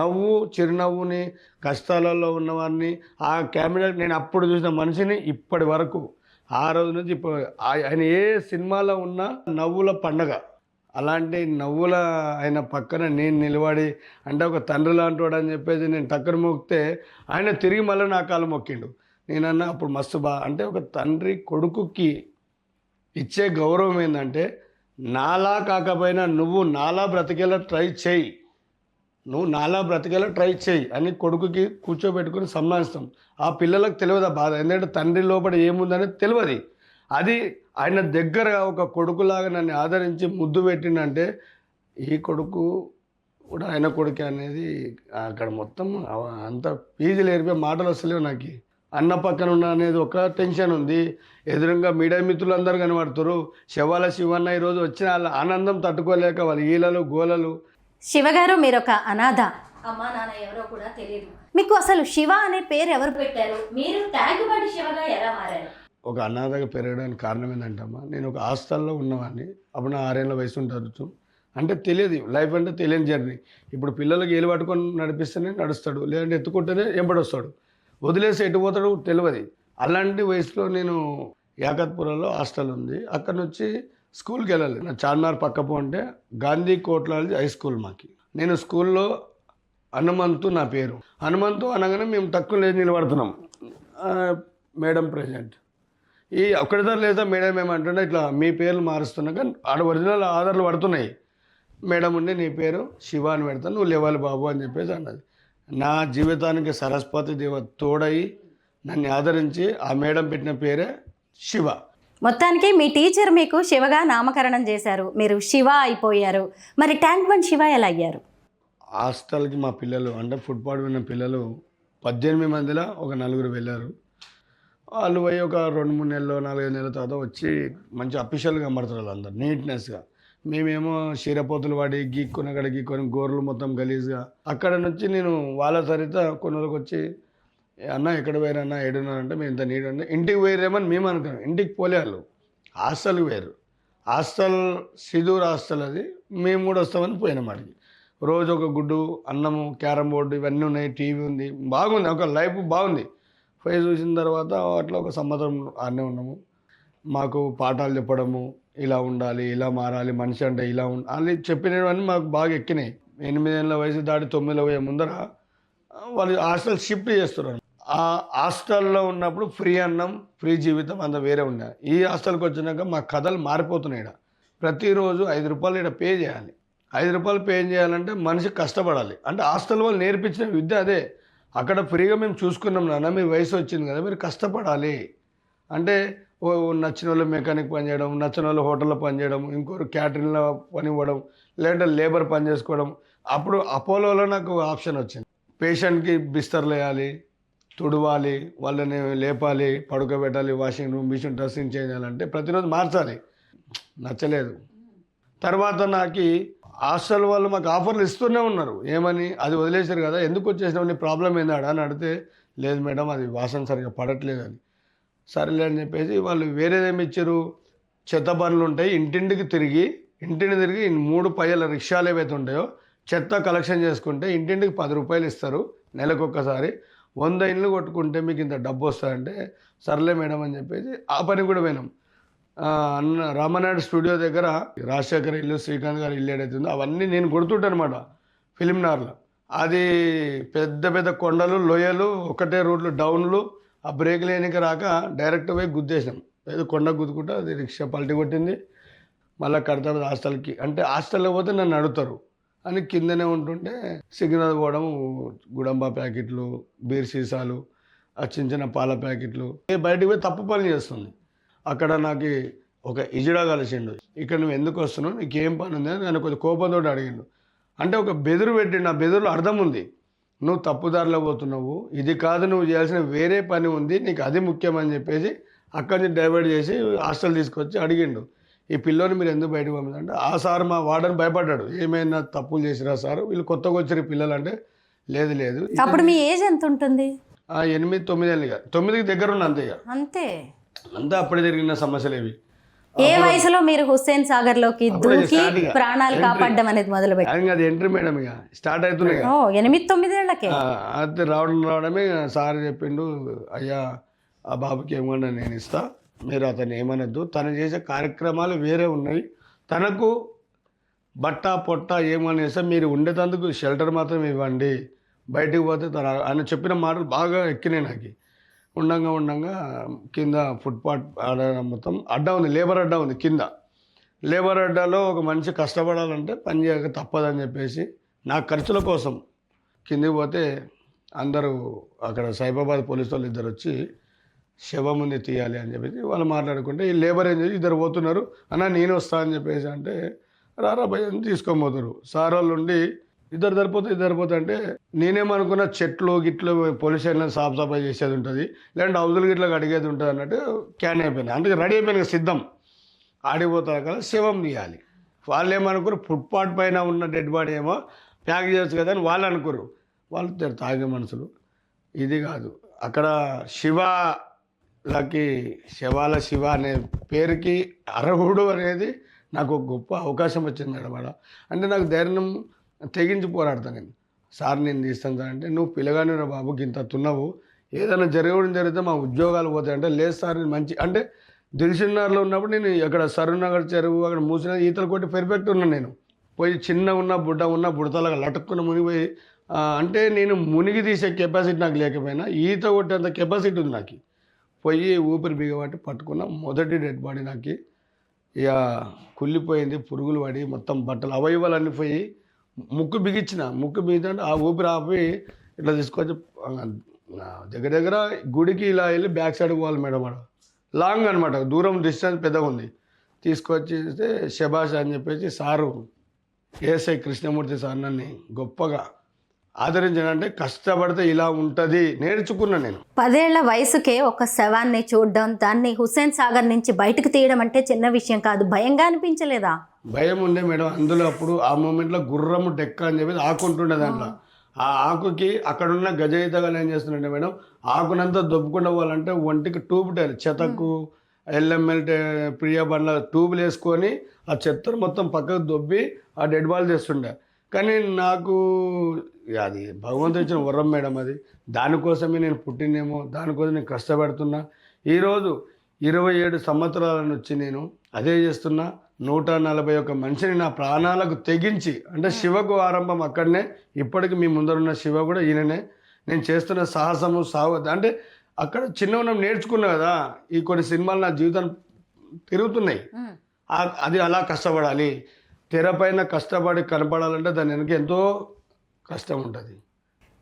నవ్వు చిరునవ్వుని కష్టాలలో ఉన్నవారిని ఆ కెమెరా నేను అప్పుడు చూసిన మనిషిని ఇప్పటి వరకు ఆ రోజు నుంచి ఇప్పుడు ఆయన ఏ సినిమాలో ఉన్నా నవ్వుల పండగ. అలాంటి నవ్వుల ఆయన పక్కన నేను నిలబడి అంటే ఒక తండ్రి లాంటి వాడు అని చెప్పేసి నేను టక్కన మొక్కితే ఆయన తిరిగి మళ్ళీ నా కాలు మొక్కిండు. నేనన్నా అప్పుడు మస్తు అంటే ఒక తండ్రి కొడుకుకి ఇచ్చే గౌరవం ఏంటంటే నాలా కాకపోయినా నువ్వు నాలా బ్రతికేలా ట్రై చేయి, నువ్వు నాలా బ్రతికేలా ట్రై చేయి అని కొడుకుకి కూర్చోబెట్టుకుని సమ్మానిస్తాం. ఆ పిల్లలకు తెలియదు ఆ బాధ, ఎందుకంటే తండ్రి లోపల ఏముందనేది తెలియదు. అది ఆయన దగ్గర ఒక కొడుకులాగా నన్ను ఆదరించి ముద్దు పెట్టిండంటే ఈ కొడుకు కూడా ఆయన కొడుకు అనేది అక్కడ మొత్తం అంత పీజీలు ఏరిపోయి మాటలు వస్తలేవు. నాకు అన్న పక్కన ఉన్న అనేది ఒక టెన్షన్ ఉంది. ఎదురుగా మీడియా మిత్రులు అందరూ కనబడుతారు. శివాల శివన్న ఈరోజు వచ్చిన వాళ్ళ ఆనందం తట్టుకోలేక వాళ్ళ ఈలలు గోలలు. శివగారు, మీరు ఒక అనాథ, అమ్మా నాన్న ఎవరో కూడా తెలియదు. మీకు అసలు శివ అనే పేరు ఎవరు పెట్టారు? మీరు ట్యాంక్ బండ్ శివగా ఎలా మారారు? ఒక అనాథగా పెరగడానికి కారణం ఏంటంటమ్మా, నేను ఒక హాస్టల్లో ఉన్నవాడిని. అప్పుడు నా 6 ఏళ్ళ వయసు ఉండొచ్చు. అంటే తెలియదు, లైఫ్ అంటే తెలియని జర్నీ. ఇప్పుడు పిల్లలకి ఏలు పట్టుకొని నడిపిస్తేనే నడుస్తాడు, లేదంటే ఎత్తుకుంటేనే ఎంబడొస్తాడు, వదిలేసి ఎటు పోతాడు తెలియదు. అలాంటి వయసులో నేను యాకత్పురాలో హాస్టల్ ఉంది, అక్కడ నుంచి స్కూల్కి వెళ్ళాలి. నా చార్మినార్ పక్కపో అంటే గాంధీ కోట్లాది హై స్కూల్ మాకి. నేను స్కూల్లో హనుమంతు నా పేరు. హనుమంతు అనగానే మేము తక్కువ లేచి నిలబడుతున్నాం. మేడం ప్రెసిడెంట్ ఈ ఒక్కడిదారు లేదా మేడం ఏమంటుంటే ఇట్లా మీ పేర్లు మారుస్తున్నాక ఆడ ఒరిజినల్ ఆధార్లు పడుతున్నాయి. మేడం ఉండి నీ పేరు శివ అని పెడతాను, నువ్వు లేవాలి బాబు అని చెప్పేసి అన్నది. నా జీవితానికి సరస్వతి దేవ తోడయి నన్ను ఆదరించి ఆ మేడం పెట్టిన పేరే శివ. మొత్తానికి మీ టీచర్ మీకు శివగా నామకరణం చేశారు, మీరు శివ అయిపోయారు. మరి ట్యాంక్ బండ్ శివ ఎలా అయ్యారు? హాస్టల్కి మా పిల్లలు అంటే ఫుట్బాల్ విన్న పిల్లలు 18 మందిలో ఒక 4 వెళ్ళారు. వాళ్ళు పోయి ఒక 2-3 నెలలు 4-5 నెలల తర్వాత వచ్చి మంచి అఫీషియల్గా అమ్మడతారు వాళ్ళందరూ నీట్నెస్గా. మేమేమో చీరపోతులు వాడి గీక్కొని గోర్లు మొత్తం గలీజ్గా. అక్కడ నుంచి నేను వాళ్ళ సరిత కొన్ని రోజులకు వచ్చి అన్న ఎక్కడ పోయారన్నా ఏడున్నారంటే మేము ఇంత నీట్ అంటే ఇంటికి పోయారేమని మేము అనుకున్నాం. ఇంటికి పోలే వాళ్ళు, హాస్టల్కి పోయారు. హాస్టల్ సిదూర్ హాస్టల్ అది. మేము కూడా వస్తామని పోయినాం అడిగి. రోజు ఒక గుడ్డు అన్నము, క్యారమ్ బోర్డు ఇవన్నీ ఉన్నాయి, టీవీ ఉంది, బాగుంది, ఒక లైఫ్ బాగుంది. పోయి చూసిన తర్వాత అట్లా ఒక సంవత్సరం ఆడనే ఉన్నాము. మాకు పాఠాలు చెప్పడము, ఇలా ఉండాలి, ఇలా మారాలి, మనిషి అంటే ఇలా వాళ్ళు చెప్పినవన్నీ మాకు బాగా ఎక్కినాయి. 8 ఏళ్ళ వయసు దాటి 9 పోయే ముందర వాళ్ళు హాస్టల్ షిఫ్ట్ చేస్తున్నారు. ఆ హాస్టల్లో ఉన్నప్పుడు ఫ్రీ అన్నం, ఫ్రీ జీవితం అంత వేరే ఉండే. ఈ హాస్టల్కి వచ్చినాక మా కథలు మారిపోతున్నాయి. ప్రతిరోజు 5 రూపాయలు ఇక్కడ పే చేయాలి. 5 రూపాయలు పే చేయాలంటే మనిషి కష్టపడాలి. అంటే హాస్టల్ వాళ్ళు నేర్పించిన విద్య అదే. అక్కడ ఫ్రీగా మేము చూసుకున్నాం, నాన్న మీ వయసు వచ్చింది కదా మీరు కష్టపడాలి అంటే నచ్చిన వాళ్ళు మెకానిక్ పని చేయడం, నచ్చిన వాళ్ళు హోటల్లో పని చేయడం, ఇంకోరు క్యాటరింగ్లో పని ఇవ్వడం, లేదంటే లేబర్ పని చేసుకోవడం. అప్పుడు అపోలోలో నాకు ఆప్షన్ వచ్చింది. పేషెంట్కి బిస్తర్లు వేయాలి, తుడవాలి, వాళ్ళని లేపాలి, పడుకోబెట్టాలి, వాషింగ్ రూమ్, మిషన్, డ్రెస్సింగ్ చేయాలంటే ప్రతిరోజు మార్చాలి. నచ్చలేదు. తర్వాత నాకు హాస్టల్ వాళ్ళు మాకు ఆఫర్లు ఇస్తూనే ఉన్నారు. ఏమని, అది వదిలేశారు కదా, ఎందుకు వచ్చేసినావు, నీ ప్రాబ్లం ఏందాడా అని అడిగితే లేదు మేడం అది వాసన సరిగ్గా పడట్లేదు అని. సరేలే అని చెప్పేసి వాళ్ళు వేరేదేమి ఇచ్చారు, చెత్త బండ్లు ఉంటాయి, ఇంటింటికి తిరిగి 3 పయ్యల రిక్షాలు ఏవైతే ఉంటాయో చెత్త కలెక్షన్ చేసుకుంటే ఇంటింటికి 10 రూపాయలు ఇస్తారు నెలకొకసారి. 100 ఇండ్లు కొట్టుకుంటే మీకు ఇంత డబ్బు వస్తుందంటే సర్లే మేడం అని చెప్పేసి ఆ పని కూడా పోయినాం. అన్న రామనాయుడు స్టూడియో దగ్గర రాజశేఖర్ ఇల్లు, శ్రీకాంత్ గారి ఇల్లు ఏదైతుందో అవన్నీ నేను కొడుతుంటానమాట ఫిలింనార్లో. అది పెద్ద పెద్ద కొండలు, లోయలు, ఒకటే రోడ్లు, డౌన్లు. ఆ బ్రేక్ లేనిక రాక డైరెక్ట్ పోయి గుద్దేసినాం. ఏదో కొండ గుద్దుకుంటా అది రిక్షా పల్టీ కొట్టింది. మళ్ళీ కడతాడు హాస్టల్కి. అంటే హాస్టల్లో పోతే నన్ను అడుగుతారు అని కిందనే ఉంటుంటే సిగ్నల్ పోవడం, గుడంబా ప్యాకెట్లు, బీర్ సీసాలు, ఆ చిన్న పాల ప్యాకెట్లు, బయటికి పోయి తప్పు పని చేస్తుంది. అక్కడ నాకు ఒక ఇజిడా కలిసిండు. ఇక్కడ నువ్వు ఎందుకు వస్తున్నావు, నీకు ఏం పని ఉంది అని నన్ను కొంచెం కోపంతో అడిగిండు. అంటే ఒక బెదురు పెట్టిండు. ఆ బెదురులో అర్థం ఉంది, నువ్వు తప్పుదారిలో పోతున్నావు, ఇది కాదు నువ్వు చేయాల్సిన వేరే పని ఉంది, నీకు అది ముఖ్యమని చెప్పేసి అక్కడి నుంచి డైవర్ట్ చేసి హాస్టల్ తీసుకొచ్చి అడిగిండు. ఈ పిల్లోని మీరు ఎందుకు బయటకు పంపించారంటే ఆ సార్ మా వార్డెన్ భయపడ్డాడు, ఏమైనా తప్పులు చేసిరా సార్, వీళ్ళు కొత్తగా వచ్చారు పిల్లలు అంటే, లేదు లేదు అప్పుడు మీ ఏజ్ ఎంత ఉంటుంది? 8, 9 ఏళ్ళు, ఇక 9కి దగ్గర ఉన్న అంతే, ఇక అంతే. అంతా అప్పుడే జరిగిన సమస్యలు ఇవి. ఏ వయసులో మీరు హుస్సేన్ సాగర్ లోకి అప్పుడే దూకి start ఇక. ప్రాణాలు Entry. కాపాడడం అనేది మొదలు పెట్టి? అది ఎంట్రీ మేడం, ఇక స్టార్ట్ అవుతున్నాయి ఇక. 8-9 ఏళ్లకే. అయితే రావడమే సార్ చెప్పిండు, అయ్యా ఆ బాబుకి ఏమన్నా నేను ఇస్తా, మీరు అతను ఏమనొద్దు, తను చేసే కార్యక్రమాలు వేరే ఉన్నాయి, తనకు బట్ట పొట్ట ఏమని ఇస్తే మీరు ఉండేటందుకు షెల్టర్ మాత్రం ఇవ్వండి, బయటికి పోతే తన ఆయన చెప్పిన మాటలు బాగా ఎక్కినాయి నాకు. ఉండంగా కింద ఫుట్పాత్ ఆడ మొత్తం అడ్డా ఉంది, లేబర్ అడ్డా ఉంది కింద. లేబర్ అడ్డాలో ఒక మనిషి కష్టపడాలంటే పని చేయక తప్పదని చెప్పేసి నా ఖర్చుల కోసం కిందికి పోతే అందరూ అక్కడ సైబాబాద్ పోలీసు వాళ్ళు ఇద్దరు వచ్చి శవం ఉంది తీయాలి అని చెప్పేసి వాళ్ళు మాట్లాడుకుంటే, ఈ లేబర్ ఏం చేసి ఇద్దరు పోతున్నారు, అన్న నేను వస్తా అని చెప్పేసి అంటే, రారా భయ అని తీసుకొని పోతారు. సార్ వాళ్ళు ఉండి ఇద్దరు సరిపోతే అంటే, నేనేమనుకున్న చెట్లు గిట్లు పోలీస్ స్టేషన్లో సాఫ్ సఫాయి చేసేది ఉంటుంది, లేదంటే హౌజులు గిట్లా అడిగేది ఉంటుంది అన్నట్టు క్యాన్ అయిపోయింది. అందుకే రెడీ అయిపోయింది సిద్ధం, ఆడిపోతారు కదా శవం తీయాలి. వాళ్ళు ఏమనుకోరు, ఫుట్పాత్ పైన ఉన్న డెడ్ బాడీ ఏమో ప్యాక్ చేయొచ్చు కదా అని వాళ్ళు అనుకోరు. వాళ్ళు తాగే మనుషులు. ఇది కాదు, అక్కడ శివలకి శవాల శివ అనే పేరుకి అర్హుడు అనేది నాకు ఒక గొప్ప అవకాశం వచ్చింది మేడం ఆడ. అంటే నాకు ధైర్యం తెగించి పోరాడతాను నేను. సార్ నేను తీస్తాను సార్ అంటే, నువ్వు పిల్లగానే రా బాబుకి ఇంత తున్నావు, ఏదైనా జరిగితే మా ఉద్యోగాలు పోతాయి అంటే, లేదు సార్ నేను మంచి అంటే దిల్సుఖ్నగర్లో ఉన్నప్పుడు నేను అక్కడ సరూనగర్ చెరువు అక్కడ మూసిన ఈతలు కొట్టి పెర్ఫెక్ట్ ఉన్నాను. నేను పోయి చిన్న ఉన్న బుడతలాగా లటుక్కున్న మునిగిపోయి అంటే నేను మునిగి తీసే కెపాసిటీ నాకు లేకపోయినా ఈత కొట్టేంత కెపాసిటీ ఉంది నాకు. పోయి ఊపిరి బిగబట్టి పట్టుకున్న మొదటి డెడ్ బాడీ నాకు. ఇక కుళ్ళిపోయింది, పురుగులు పడి మొత్తం బట్టలు అవయవాలన్నీ పోయి ముక్కు బిగించినట్టు ఆ ఊపిరి ఆపి ఇట్లా తీసుకొచ్చి దగ్గర గుడికి ఇలా వెళ్ళి బ్యాక్ సైడ్ పోవాలి మేడం. ఆడ లాంగ్ అనమాట, దూరం డిస్టెన్స్ పెద్దగా ఉంది. తీసుకొచ్చేస్తే శబాష్ అని చెప్పేసి సారు ఏఎస్ఐ కృష్ణమూర్తి సార్ నన్ను గొప్పగా ఆదరించానంటే, కష్టపడితే ఇలా ఉంటుంది నేర్చుకున్నా నేను. 10 ఏళ్ల వయసుకే ఒక శవాన్ని చూడడం, దాన్ని హుస్సేన్ సాగర్ నుంచి బయటకు తీయడం అంటే చిన్న విషయం కాదు. భయంగా అనిపించలేదా? భయం ఉండే మేడం. అందులో అప్పుడు ఆ మూమెంట్లో గుర్రము డెక్క అని చెప్పేసి ఆకుంటుండే దాంట్లో. ఆ ఆకుకి అక్కడున్న గజయితగాలు ఏం చేస్తుండే మేడం, ఆకునంతా దొబ్బకుండా పోవాలంటే ఒంటికి ట్యూబ్ టైర్ చెతకు ఎల్ఎంఎల్ ప్రియ బండ్ల ట్యూబ్లు వేసుకొని ఆ చెత్తను మొత్తం పక్కకు దొబ్బి ఆ డెడ్ బాల్ చేస్తుండే. కానీ నాకు అది భగవంతుడు ఇచ్చిన వరం మేడం. అది దానికోసమే నేను పుట్టినేమో, దానికోసం నేను కష్టపడుతున్నా. ఈరోజు 27 సంవత్సరాల నుంచి నేను అదే చేస్తున్నా. 141 మనిషిని నా ప్రాణాలకు తెగించి, అంటే శివకు ఆరంభం అక్కడనే, ఇప్పటికి మీ ముందరున్న శివ కూడా ఈయననే. నేను చేస్తున్న సాహసము అంటే అక్కడ చిన్న మనం నేర్చుకున్నా కదా, ఈ కొన్ని సినిమాలు నా జీవితాన్ని తిరుగుతున్నాయి. అది అలా కష్టపడాలి, తెరపైన కష్టపడి కనపడాలంటే దాని వెనక ఎంతో కష్టం ఉంటుంది.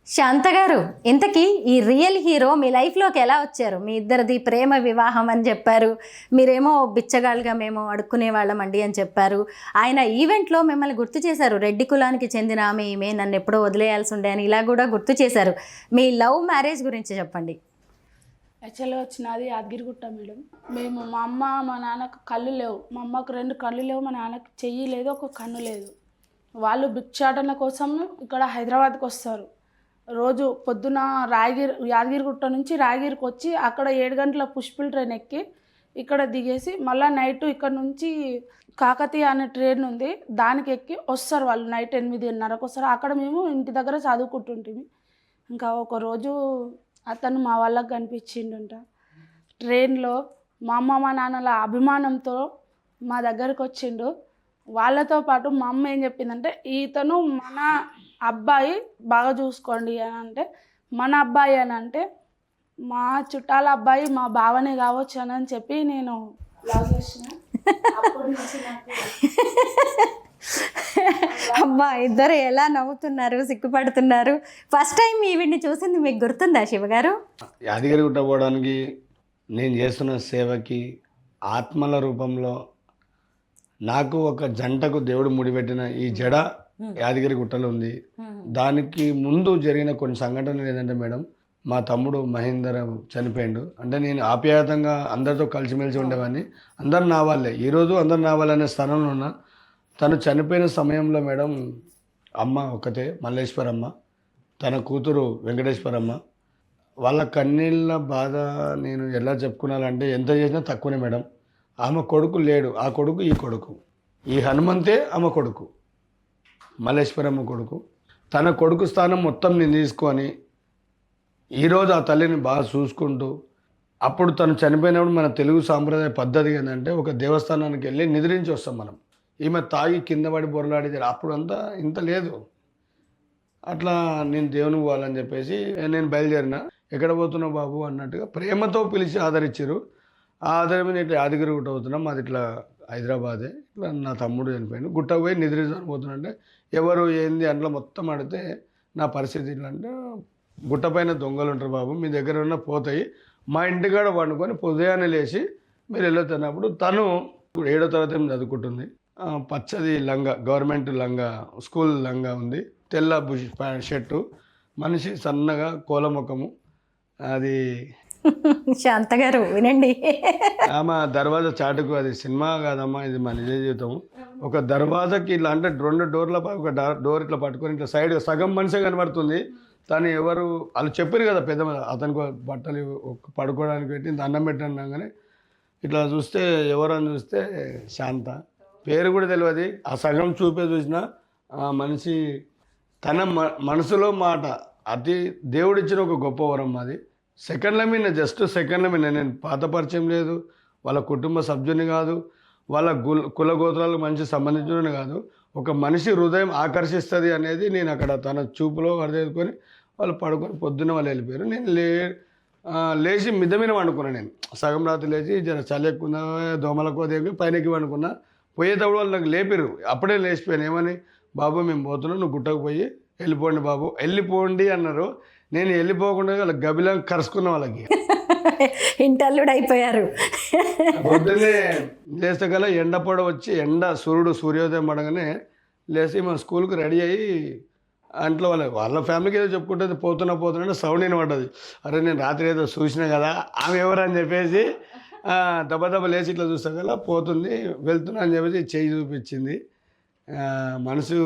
శాంత గారు, ఇంతకీ ఈ రియల్ హీరో మీ లైఫ్లోకి ఎలా వచ్చారు? మీ ఇద్దరిది ప్రేమ వివాహం అని చెప్పారు, మీరేమో బిచ్చగాళ్ళుగా మేము అడుక్కునే వాళ్ళమండి అని చెప్పారు. ఆయన ఈవెంట్లో మిమ్మల్ని గుర్తు చేశారు, రెడ్డి కులానికి చెందిన ఆమె ఈమె, నన్ను ఎప్పుడో వదిలేయాల్సి ఉండే అని ఇలా కూడా గుర్తు చేశారు. మీ లవ్ మ్యారేజ్ గురించి చెప్పండి. యాక్చువల్గా వచ్చినది యాదగిరిగుట్ట మేడం. మేము మా అమ్మ మా నాన్నకు కళ్ళు లేవు, మా అమ్మకు 2 కళ్ళు లేవు, మా నాన్నకు చెయ్యి లేదు, ఒక కన్ను లేదు. వాళ్ళు భిక్షాటన కోసం ఇక్కడ హైదరాబాద్కి వస్తారు. రోజు పొద్దున యాదగిరిగుట్ట నుంచి రాయగిరికి వచ్చి అక్కడ 7 గంటల పుష్పుల్ ట్రైన్ ఎక్కి ఇక్కడ దిగేసి మళ్ళీ నైట్ ఇక్కడ నుంచి కాకతీయ అనే ట్రైన్ ఉంది, దానికి ఎక్కి వస్తారు వాళ్ళు. నైట్ 8:30కి వస్తారు. అక్కడ మేము ఇంటి దగ్గర చదువుకుంటుంటిమి. ఇంకా ఒకరోజు అతను మా వాళ్ళకి కనిపించిండంట ట్రైన్లో. మా అమ్మ మా నాన్నల అభిమానంతో మా దగ్గరకు వచ్చిండు. వాళ్ళతో పాటు మా అమ్మ ఏం చెప్పిందంటే, ఇతను మన అబ్బాయి బాగా చూసుకోండి అని అంటే, మన అబ్బాయి అని అంటే మా చుట్టాల అబ్బాయి మా బావనే కావచ్చు అని చెప్పి నేను లవ్ చేసిన. అప్పటి నుంచి నాకు అబ్బా, ఇద్దరు ఎలా నవ్వుతున్నారు, సిగ్గుపడుతున్నారు. ఫస్ట్ టైం ఈవిడ్ని చూసింది మీకు గుర్తుందా శివగారు? యాదగిరిగుట్ట పోవడానికి నేను చేస్తున్న సేవకి ఆత్మల రూపంలో నాకు ఒక జంటకు దేవుడు ముడిపెట్టిన ఈ జడ యాదగిరిగుట్టలో ఉంది. దానికి ముందు జరిగిన కొన్ని సంఘటనలు ఏంటంటే మేడం, మా తమ్ముడు మహేందర్ చనిపోయిండు. అంటే నేను ఆప్యాయతంగా అందరితో కలిసిమెలిసి ఉండేవాడిని. అందరు నా వాళ్ళే, ఈరోజు అందరు నా వాళ్ళనే స్థానంలో ఉన్నా. తను చనిపోయిన సమయంలో మేడం అమ్మ ఒక్కతే మల్లేశ్వరమ్మ, తన కూతురు వెంకటేశ్వరమ్మ. వాళ్ళ కన్నీళ్ళ బాధ నేను ఎలా చెప్పుకున్నానంటే ఎంత చేసినా తక్కువనే మేడం. ఆమె కొడుకు లేడు, ఆ కొడుకు ఈ కొడుకు, ఈ హనుమంతే ఆమె కొడుకు, మల్లేశ్వరమ్మ కొడుకు. తన కొడుకు స్థానం మొత్తం నేను తీసుకొని ఈరోజు ఆ తల్లిని బాగా చూసుకుంటూ, అప్పుడు తను చనిపోయినప్పుడు మన తెలుగు సాంప్రదాయ పద్ధతి ఏంటంటే ఒక దేవస్థానానికి వెళ్ళి నిద్రించి వస్తాం మనం. ఈమె తాగి కింద పడి బొరలాడి అప్పుడు అంతా ఇంత లేదు. అట్లా నేను దేవుని పోవాలని చెప్పేసి నేను బయలుదేరిన. ఎక్కడ పోతున్నావు బాబు అన్నట్టుగా ప్రేమతో పిలిచి ఆదరించారు. ఆ ఆధారం మీద ఇట్లా యాదగిరి గుట్ట అవుతున్నాం, మాది ఇట్లా హైదరాబాదే. ఇట్లా నా తమ్ముడు చనిపోయాడు, గుట్ట పోయి నిద్రించడానికి పోతున్నా అంటే ఎవరు ఏంది అందులో మొత్తం అడిగితే నా పరిస్థితి ఇట్లా అంటే, గుట్ట పైన దొంగలు ఉంటారు బాబు, మీ దగ్గర ఉన్న పోతాయి, మా ఇంటికాడ పండుకొని ఉదయాన్నే లేచి మీరు వెళ్ళొస్తున్నప్పుడు. తను 7వ తరగతి చదువుకుంటుంది. పచ్చది లంగా, గవర్నమెంట్ లంగా, స్కూల్ లంగా ఉంది, తెల్ల బుష్ షర్టు, మనిషి సన్నగా కోలముఖము. అది శాంత గారు వినండి. ఆమె దర్వాజా చాటుకు, అది సినిమా కాదమ్మా, ఇది మన నిజ జీవితం. ఒక దర్వాజాకి ఇట్లా అంటే 2 డోర్ల ఒక డోర్ ఇట్లా పట్టుకొని ఇట్లా సైడ్ సగం మనిషి కనబడుతుంది. తను ఎవరు వాళ్ళు చెప్పారు కదా పెద్ద అతనికి బట్టలు పడుకోవడానికి పెట్టి అన్నం పెట్టంగానే ఇట్లా చూస్తే ఎవరని చూస్తే శాంత, పేరు కూడా తెలియదు. ఆ సగం చూపే చూసిన ఆ మనిషి తన మనసులో మాట, అది దేవుడిచ్చిన ఒక గొప్ప వరం. అది సెకండ్ల మీద, జస్ట్ సెకండ్ల మీద. నేను పాత పరిచయం లేదు, వాళ్ళ కుటుంబ సభ్యుని కాదు, వాళ్ళ కులగోత్రాలకు మంచి సంబంధించిన కాదు. ఒక మనిషి హృదయం ఆకర్షిస్తుంది అనేది నేను అక్కడ తన చూపులో అర్థేసుకొని వాళ్ళు పడుకొని పొద్దున్న వాళ్ళు వెళ్ళిపోయారు. నేను లేచి మిద్ద మీద వండుకున్నాను. నేను సగం రాత్రి లేచి జర చలి ఎక్కువ దోమలకో దగ్గర పైనకి వండుకున్నా. పోయేటప్పుడు వాళ్ళు నాకు లేపారు, అప్పుడే లేచిపోయాను. ఏమని, బాబు మేము పోతున్నాం, నువ్వు గుట్టకు పోయి వెళ్ళిపోండి బాబు, వెళ్ళిపోండి అన్నారు. నేను వెళ్ళిపోకుండా వాళ్ళ గబిలా కరుచుకున్న వాళ్ళకి. ఇంటల్లుడు అయిపోయారు. పొద్దున్నే లేస్తే కల్లా ఎండ పొడ వచ్చి సూర్యోదయం పడగానే లేచి మన స్కూల్కి రెడీ అయ్యి అంట్లో వాళ్ళ ఫ్యామిలీకి ఏదో చెప్పుకుంటుంది, పోతున్నా సౌండ్ వినపడ్డది. అరే నేను రాత్రి ఏదో చూసినా కదా, ఆమె ఎవరని చెప్పేసి దెబ్బ లేచి ఇట్లా చూస్తా కదా పోతుంది, వెళ్తున్నా అని చెప్పేసి చేయి చూపించింది. మనసు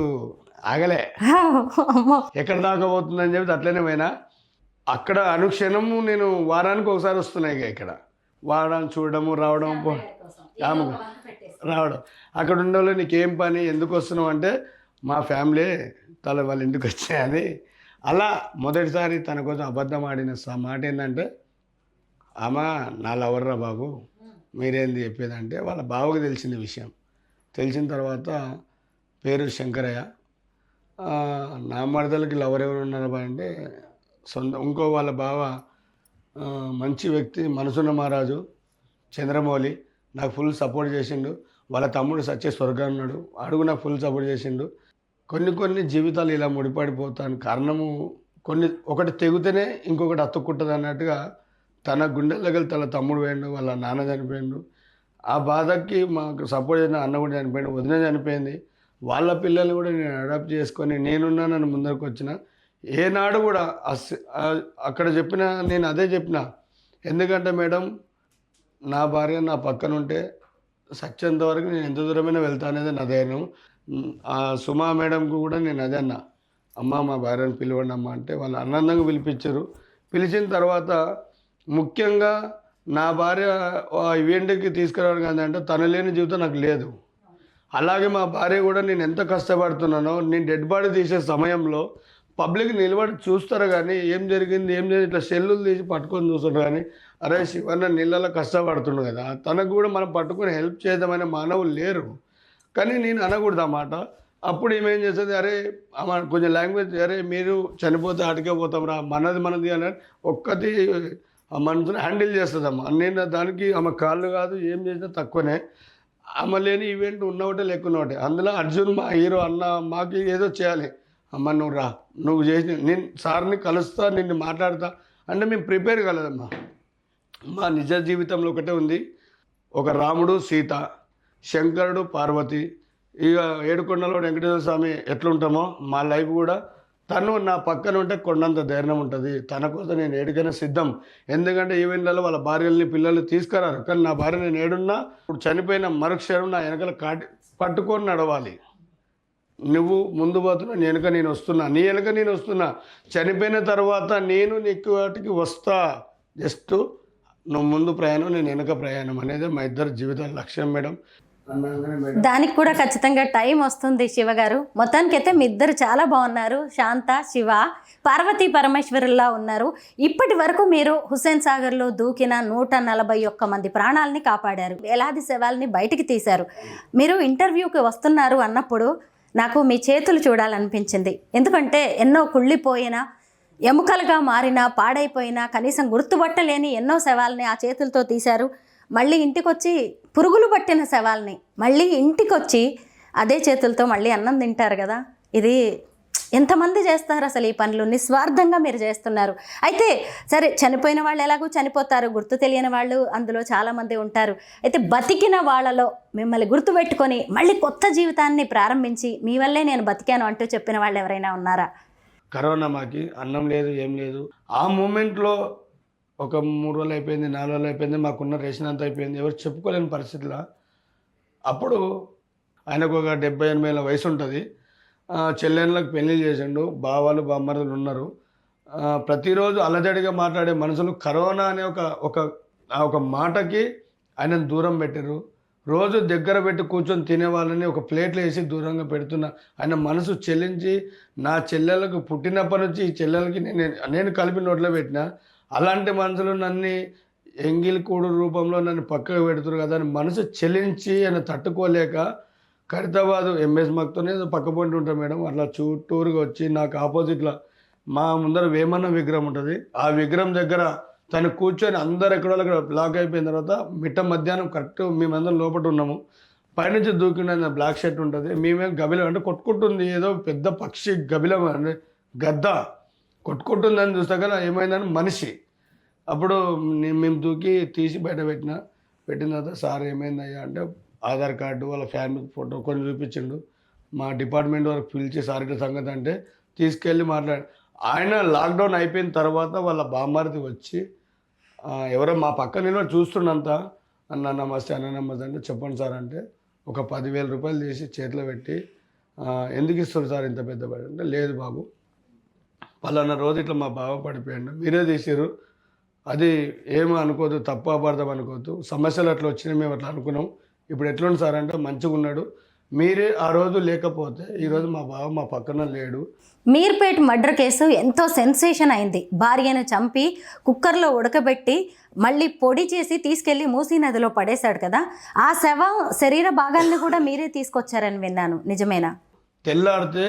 ఆగలే, ఎక్కడ దాకా పోతుందని చెప్పి అట్లనే పోయినా. అక్కడ అనుక్షణము నేను వారానికి ఒకసారి వస్తున్నాయి ఇక్కడ, వాడడం చూడడము రావడం రావడం. అక్కడ ఉండేవాళ్ళు నీకేం పని, ఎందుకు వస్తున్నావు అంటే మా ఫ్యామిలీ వాళ్ళ ఇంటికి వచ్చాయని. అలా మొదటిసారి తన కోసం అబద్ధం ఆడిన మాట ఏంటంటే, అమ్మ నా లవర్రా బాబు, మీరేంది చెప్పేదంటే వాళ్ళ బావకు తెలిసిన విషయం. తెలిసిన తర్వాత పేరు శంకరయ్య, నా మరదలకి లవర్ ఎవరు ఉన్నారు అంటే ఇంకో వాళ్ళ బావ మంచి వ్యక్తి, మనసున్న మహారాజు చంద్రమౌళి, నాకు ఫుల్ సపోర్ట్ చేసిండు. వాళ్ళ తమ్ముడు సత్య స్వర్గా ఉన్నాడు, అడుగు నాకు ఫుల్ సపోర్ట్ చేసిండు. కొన్ని జీవితాలు ఇలా ముడిపడిపోతాను కారణము ఒకటి తెగితేనే ఇంకొకటి అతుక్కుంటుంది అన్నట్టుగా తన గుండెల దగ్గర తన తమ్ముడు పోయిండు, వాళ్ళ నాన్న చనిపోయిండు. ఆ బాధకి మాకు సపోర్ట్ చేసిన అన్న కూడా చనిపోయిండు, వదిన చనిపోయింది. వాళ్ళ పిల్లల్ని కూడా నేను అడాప్ట్ చేసుకొని నేనున్నానని ముందరకు వచ్చిన. ఏనాడు కూడా అక్కడ చెప్పిన నేను అదే చెప్పిన. ఎందుకంటే మేడం, నా భార్య నా పక్కన ఉంటే సత్యంత వరకు నేను ఎంత దూరమైనా వెళ్తా అనేది నా ధైర్యం. ఆ సుమా మేడంకు కూడా నేను అదే అన్నా, అమ్మ మా భార్యను పిలవండి అమ్మ అంటే వాళ్ళు ఆనందంగా పిలిపించారు. పిలిచిన తర్వాత ముఖ్యంగా నా భార్య ఈవెంట్కి తీసుకురావడం అంటే తను లేని జీవితం నాకు లేదు. అలాగే మా భార్య కూడా నేను ఎంత కష్టపడుతున్నానో, నేను డెడ్ బాడీ తీసే సమయంలో పబ్లిక్ నిలబడి చూస్తారు కానీ ఏం జరిగింది ఇట్లా సెల్లులు తీసి పట్టుకొని చూస్తారు కానీ అరే శివన్న నీళ్ళలో కష్టపడుతుండు కదా, తనకు కూడా మనం పట్టుకొని హెల్ప్ చేద్దామనే మానవులు లేరు. కానీ నేను అనకూడదు అన్నమాట. అప్పుడు ఏమేం చేస్తుంది, అరే కొంచెం లాంగ్వేజ్, అరే మీరు చనిపోతే అడిగే పోతాం రా, మనది అని ఒక్కటి ఆ మనసుని హ్యాండిల్ చేస్తుందమ్మా. నేను దానికి ఆమె కాళ్ళు కాదు, ఏం చేసినా తక్కువనే. ఆమె లేని ఈవెంట్ ఉన్నఒకటే లేకున్న ఒకటే. అందులో అర్జున్ మా హీరో అన్న, మాకు ఏదో చేయాలి, అమ్మ నువ్వు రా, నువ్వు చేసి నేను సార్ని కలుస్తా, నిన్ను మాట్లాడతా అంటే మేము ప్రిపేర్ కాలేదమ్మా. మా నిజ జీవితంలో ఒకటే ఉంది, ఒక రాముడు సీత, శంకరుడు పార్వతి, ఇక ఏడుకొండలో వెంకటేశ్వర స్వామి ఎట్లుంటామో మా లైఫ్ కూడా తను నా పక్కన ఉంటే కొండంత ధైర్యం ఉంటుంది. తన కోసం నేను ఏడికైనా సిద్ధం. ఎందుకంటే ఈవెంట్లలో వాళ్ళ భార్యల్ని పిల్లల్ని తీసుకురారు, కానీ నా భార్య నేను ఏడున్నా ఇప్పుడు చనిపోయిన మరుక్షణం నా వెనకాల పట్టుకొని నడవాలి. నువ్వు ముందు పోతున్నా, నీ వెనక నేను వస్తున్నా, నీ వెనక నేను వస్తున్నా, చనిపోయిన తర్వాత నేను నీకు వాటికి వస్తా. జస్ట్ నువ్వు ముందు ప్రయాణం, నేను వెనక ప్రయాణం అనేది మా ఇద్దరు జీవితాల లక్ష్యం మేడం. దానికి కూడా ఖచ్చితంగా టైం వస్తుంది శివ గారు. మొత్తానికైతే మీ ఇద్దరు చాలా బాగున్నారు. శాంత, శివ పార్వతీ పరమేశ్వరుల్లా ఉన్నారు. ఇప్పటి వరకు మీరు హుస్సేన్ సాగర్లో దూకిన 141 మంది ప్రాణాలని కాపాడారు, వేలాది శవాల్ని బయటికి తీశారు. మీరు ఇంటర్వ్యూకి వస్తున్నారు అన్నప్పుడు నాకు మీ చేతులు చూడాలనిపించింది. ఎందుకంటే ఎన్నో కుళ్ళిపోయిన, ఎముకలుగా మారిన, పాడైపోయిన, కనీసం గుర్తుపట్టలేని ఎన్నో శవాల్ని ఆ చేతులతో తీశారు. మళ్ళీ ఇంటికొచ్చి పురుగులు పట్టిన శవాల్ని మళ్ళీ ఇంటికొచ్చి అదే చేతులతో మళ్ళీ అన్నం తింటారు కదా. ఇది ఎంతమంది చేస్తారు అసలు ఈ పనులు? నిస్వార్థంగా మీరు చేస్తున్నారు. అయితే సరే, చనిపోయిన వాళ్ళు ఎలాగో చనిపోతారు, గుర్తు తెలియని వాళ్ళు అందులో చాలామంది ఉంటారు. అయితే బతికిన వాళ్ళలో మిమ్మల్ని గుర్తుపెట్టుకొని మళ్ళీ కొత్త జీవితాన్ని ప్రారంభించి మీ వల్లే నేను బతికాను అంటూ చెప్పిన వాళ్ళు ఎవరైనా ఉన్నారా? కరోనా మాకి అన్నం లేదు, ఏం లేదు. ఆ మూమెంట్లో ఒక 3 రోజులు అయిపోయింది, 4 రోజులు అయిపోయింది, మాకున్న రేషన్ అంతా అయిపోయింది, ఎవరు చెప్పుకోలేని పరిస్థితిలో. అప్పుడు ఆయనకు ఒక 70-80 ఏళ్ళ వయసు ఉంటుంది. చెల్లెళ్ళకి పెళ్లి చేసిండు, బావాలు బామ్మరులు ఉన్నారు. ప్రతిరోజు అలజడిగా మాట్లాడే మనుషులు కరోనా అనే ఒక మాటకి ఆయనను దూరం పెట్టారు. రోజు దగ్గర పెట్టి కూర్చొని తినే వాళ్ళని ఒక ప్లేట్లు వేసి దూరంగా పెడుతున్న ఆయన మనసు చెల్లించి, నా చెల్లెలకు పుట్టినప్పటి నుంచి ఈ చెల్లెలకి నేను కలిపి నోట్లో పెట్టిన అలాంటి మనుషులు నన్ను ఎంగిల్ కూడు రూపంలో నన్ను పక్కకు పెడుతున్నారు కదా అని మనసు చెల్లించి ఆయన తట్టుకోలేక ఖైరతాబాద్ ఎంఎస్ మక్తోనే పక్కపొంటి ఉంటాం మేడం. అట్లా చుట్టూరుగా వచ్చి నాకు ఆపోజిట్లో మా ముందర వేమన్న విగ్రహం ఉంటుంది. ఆ విగ్రహం దగ్గర తను కూర్చొని అందరు ఎక్కడో బ్లాక్ అయిపోయిన తర్వాత మిట్ట మధ్యాహ్నం కరెక్ట్ మేమందరం లోపల ఉన్నాము. పైనుంచి దూకిన బ్లాక్ షర్ట్ ఉంటుంది, మేమేం గబిలం అంటే కొట్టుకుంటుంది, ఏదో పెద్ద పక్షి గబిలం అంటే గద్ద కొట్టుకుంటుందని చూస్తా కదా ఏమైందని మనిషి. అప్పుడు మేము దూకి తీసి బయట పెట్టిన తర్వాత సార్ ఏమైందయ్యా అంటే ఆధార్ కార్డు వాళ్ళ ఫ్యామిలీ ఫోటో కొన్ని చూపించిండు. మా డిపార్ట్మెంట్ వరకు పిలిచి సార్ ఇట్లా సంగతి అంటే తీసుకెళ్ళి ఆయన లాక్డౌన్ అయిపోయిన తర్వాత వాళ్ళ బామ్మారిది వచ్చి ఎవరో మా పక్క నిలబడి చూస్తున్నంత అన్న నమస్తే అంటే చెప్పండి సార్ అంటే ఒక 10,000 రూపాయలు తీసి చేతిలో పెట్టి ఎందుకు ఇస్తారు సార్ ఇంత పెద్ద బడి అంటే, లేదు బాబు పలానా రోజు ఇట్లా మా బావ పడిపోయాడు, మీరే తీసారు, అది ఏమీ అనుకోదు, తప్పు అపార్థం అనుకోవద్దు, సమస్యలు అట్లా వచ్చినాయి, మేము అట్లా అనుకున్నాం, ఇప్పుడు ఎట్లుంది సార్ అంటే మంచిగా ఉన్నాడు, మీరే ఆ రోజు లేకపోతే ఈరోజు మా బావ మా పక్కన లేడు. మీర్పేట్ మర్డర్ కేసు ఎంతో సెన్సేషన్ అయింది. భార్యను చంపి కుక్కర్లో ఉడకబెట్టి మళ్ళీ పొడి చేసి తీసుకెళ్లి మూసీ నదిలో పడేశాడు కదా. ఆ శరీర భాగాన్ని కూడా మీరే తీసుకొచ్చారని విన్నాను, నిజమేనా? తెల్లారితే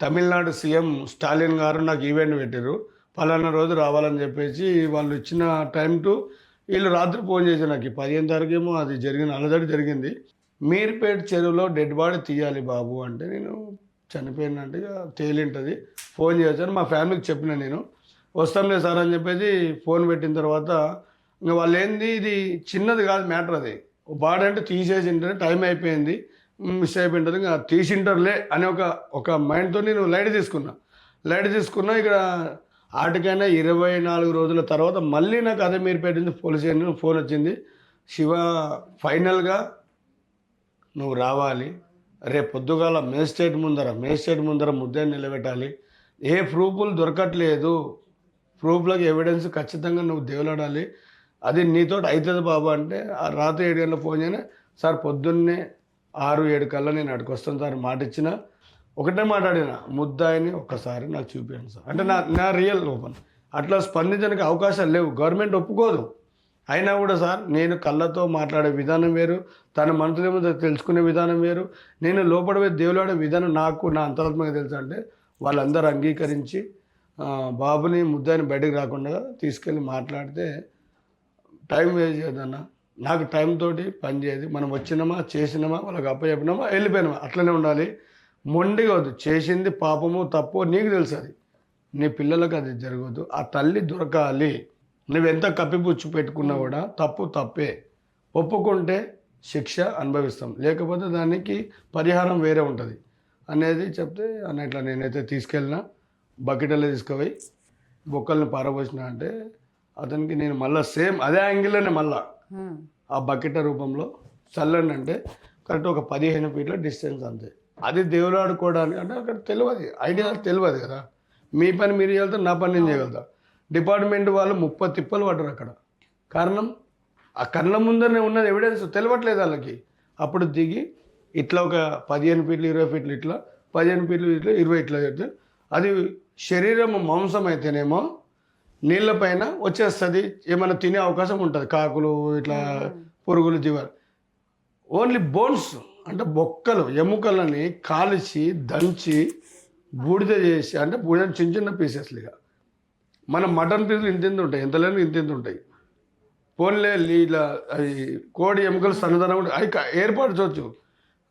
తమిళనాడు సీఎం స్టాలిన్ గారు నాకు ఈవెంట్ పెట్టారు, పలానా రోజు రావాలని చెప్పేసి వాళ్ళు ఇచ్చిన టైం టు వీళ్ళు రాత్రి ఫోన్ చేశారు నాకు. 15 తారీఖేమో అది జరిగింది, అలజడి జరిగింది. మీర్పేట్ చెరువులో డెడ్ బాడీ తీయాలి బాబు అంటే నేను చనిపోయినట్టు తేలింటుంది, ఫోన్ చేశాను. మా ఫ్యామిలీకి చెప్పిన నేను వస్తాంలే సార్ అని చెప్పేసి ఫోన్ పెట్టిన తర్వాత ఇంకా వాళ్ళు ఏంది ఇది చిన్నది కాదు మ్యాటర్, అది బాడీ అంటే తీసేసింటే టైం అయిపోయింది, మిస్ అయిపోయింటుంది, ఇంకా తీసింటారులే అనే ఒక మైండ్తో నేను లైట్ తీసుకున్నా. ఇక్కడ ఆటికైనా 24 రోజుల తర్వాత మళ్ళీ నాకు అదే మీర్పేట నుంచి పోలీస్ స్టేషన్ ఫోన్ వచ్చింది, శివ ఫైనల్గా నువ్వు రావాలి, రేపు పొద్దుగాల మేజిస్ట్రేట్ ముందర ముద్దాన్ని నిలబెట్టాలి, ఏ ప్రూఫ్లు దొరకట్లేదు, ప్రూఫ్లకు ఎవిడెన్స్ ఖచ్చితంగా నువ్వు దేవులాడాలి, అది నీతోటి అవుతుంది బాబా అంటే రాత్రి 7 గంటల ఫోన్ చేయని సార్ పొద్దున్నే 6-7 కల్లా నేను అక్కడికి వస్తాను సార్ మాట ఇచ్చిన. ఒకటే మాట్లాడిన ముద్దాయిని ఒక్కసారి నాకు చూపించండి సార్ అంటే నా రియల్ ఓపెన్. అట్లా స్పందించడానికి అవకాశాలు లేవు, గవర్నమెంట్ ఒప్పుకోదు. అయినా కూడా సార్ నేను కళ్ళతో మాట్లాడే విధానం వేరు, తన మనసులో ఏమో తెలుసుకునే విధానం వేరు, నేను లోపడవే దేవులాడే విధానం నాకు నా అంతరాత్మగా తెలుసు అంటే వాళ్ళందరూ అంగీకరించి బాబుని ముద్దాయిని బయటకు రాకుండా తీసుకెళ్ళి మాట్లాడితే టైం వేస్ట్ చేయదన్న, నాకు టైం తోటి పని చేయదు, మనం వచ్చినామా చేసినామా వాళ్ళకి అప్పచెప్పినామా వెళ్ళిపోయినామా అట్లనే ఉండాలి. మొండిగా వద్దు, చేసింది పాపము తప్పు నీకు తెలుసు, అది నీ పిల్లలకు అది జరగదు, ఆ తల్లి దొరకాలి. నువ్వెంత కప్పిపుచ్చు పెట్టుకున్నా కూడా తప్పే, ఒప్పుకుంటే శిక్ష అనుభవిస్తాం, లేకపోతే దానికి పరిహారం వేరే ఉంటుంది అనేది చెప్తే అన్న ఇట్లా నేనైతే తీసుకెళ్ళినా బకెట్లో తీసుకుపోయి బొక్కల్ని పారబోసిన అంటే అతనికి నేను మళ్ళీ సేమ్ అదే యాంగిల్లోనే మళ్ళా ఆ బకెట్ రూపంలో చల్లండి అంటే కరెక్ట్ ఒక 15 ఫీట్ల డిస్టెన్స్ అంతే. అది దేవులాడుకోవడానికి అంటే అక్కడ తెలియదు, ఐడియా తెలియదు కదా. మీ పని మీరు చేయగలుగుతారు, నా పని నేను చేయగలుగుతా. డిపార్ట్మెంట్ వాళ్ళు 30 తిప్పలు పడ్డారు అక్కడ. కారణం ఆ కళ్ళ ముందరనే ఉన్నది ఎవిడెన్స్ తెలియట్లేదు వాళ్ళకి. అప్పుడు దిగి ఇట్లా ఒక 15 ఫీట్లు 20 ఫీట్లు ఇట్లా 15 ఫీట్లు ఇట్లా 20 ఇట్లా చెప్తే అది శరీరం మాంసం అయితేనేమో నీళ్ళ పైన వచ్చేస్తుంది, ఏమైనా తినే అవకాశం ఉంటుంది. కాకులు ఇట్లా పురుగులు జీవాలు. ఓన్లీ బోన్స్ అంటే బొక్కలు ఎముకలని కాల్చి దంచి బూడిద చేసి అంటే బూడిద చిన్న చిన్న పీసెస్లుగా. మన మటన్ పీసులు ఇంత ఉంటాయి, ఎంత లేని ఇంత ఉంటాయి. పోన్లే ఇలా అది కోడి ఎముకలు సన్నదనం కూడా అవి ఏర్పాటు చేయవచ్చు.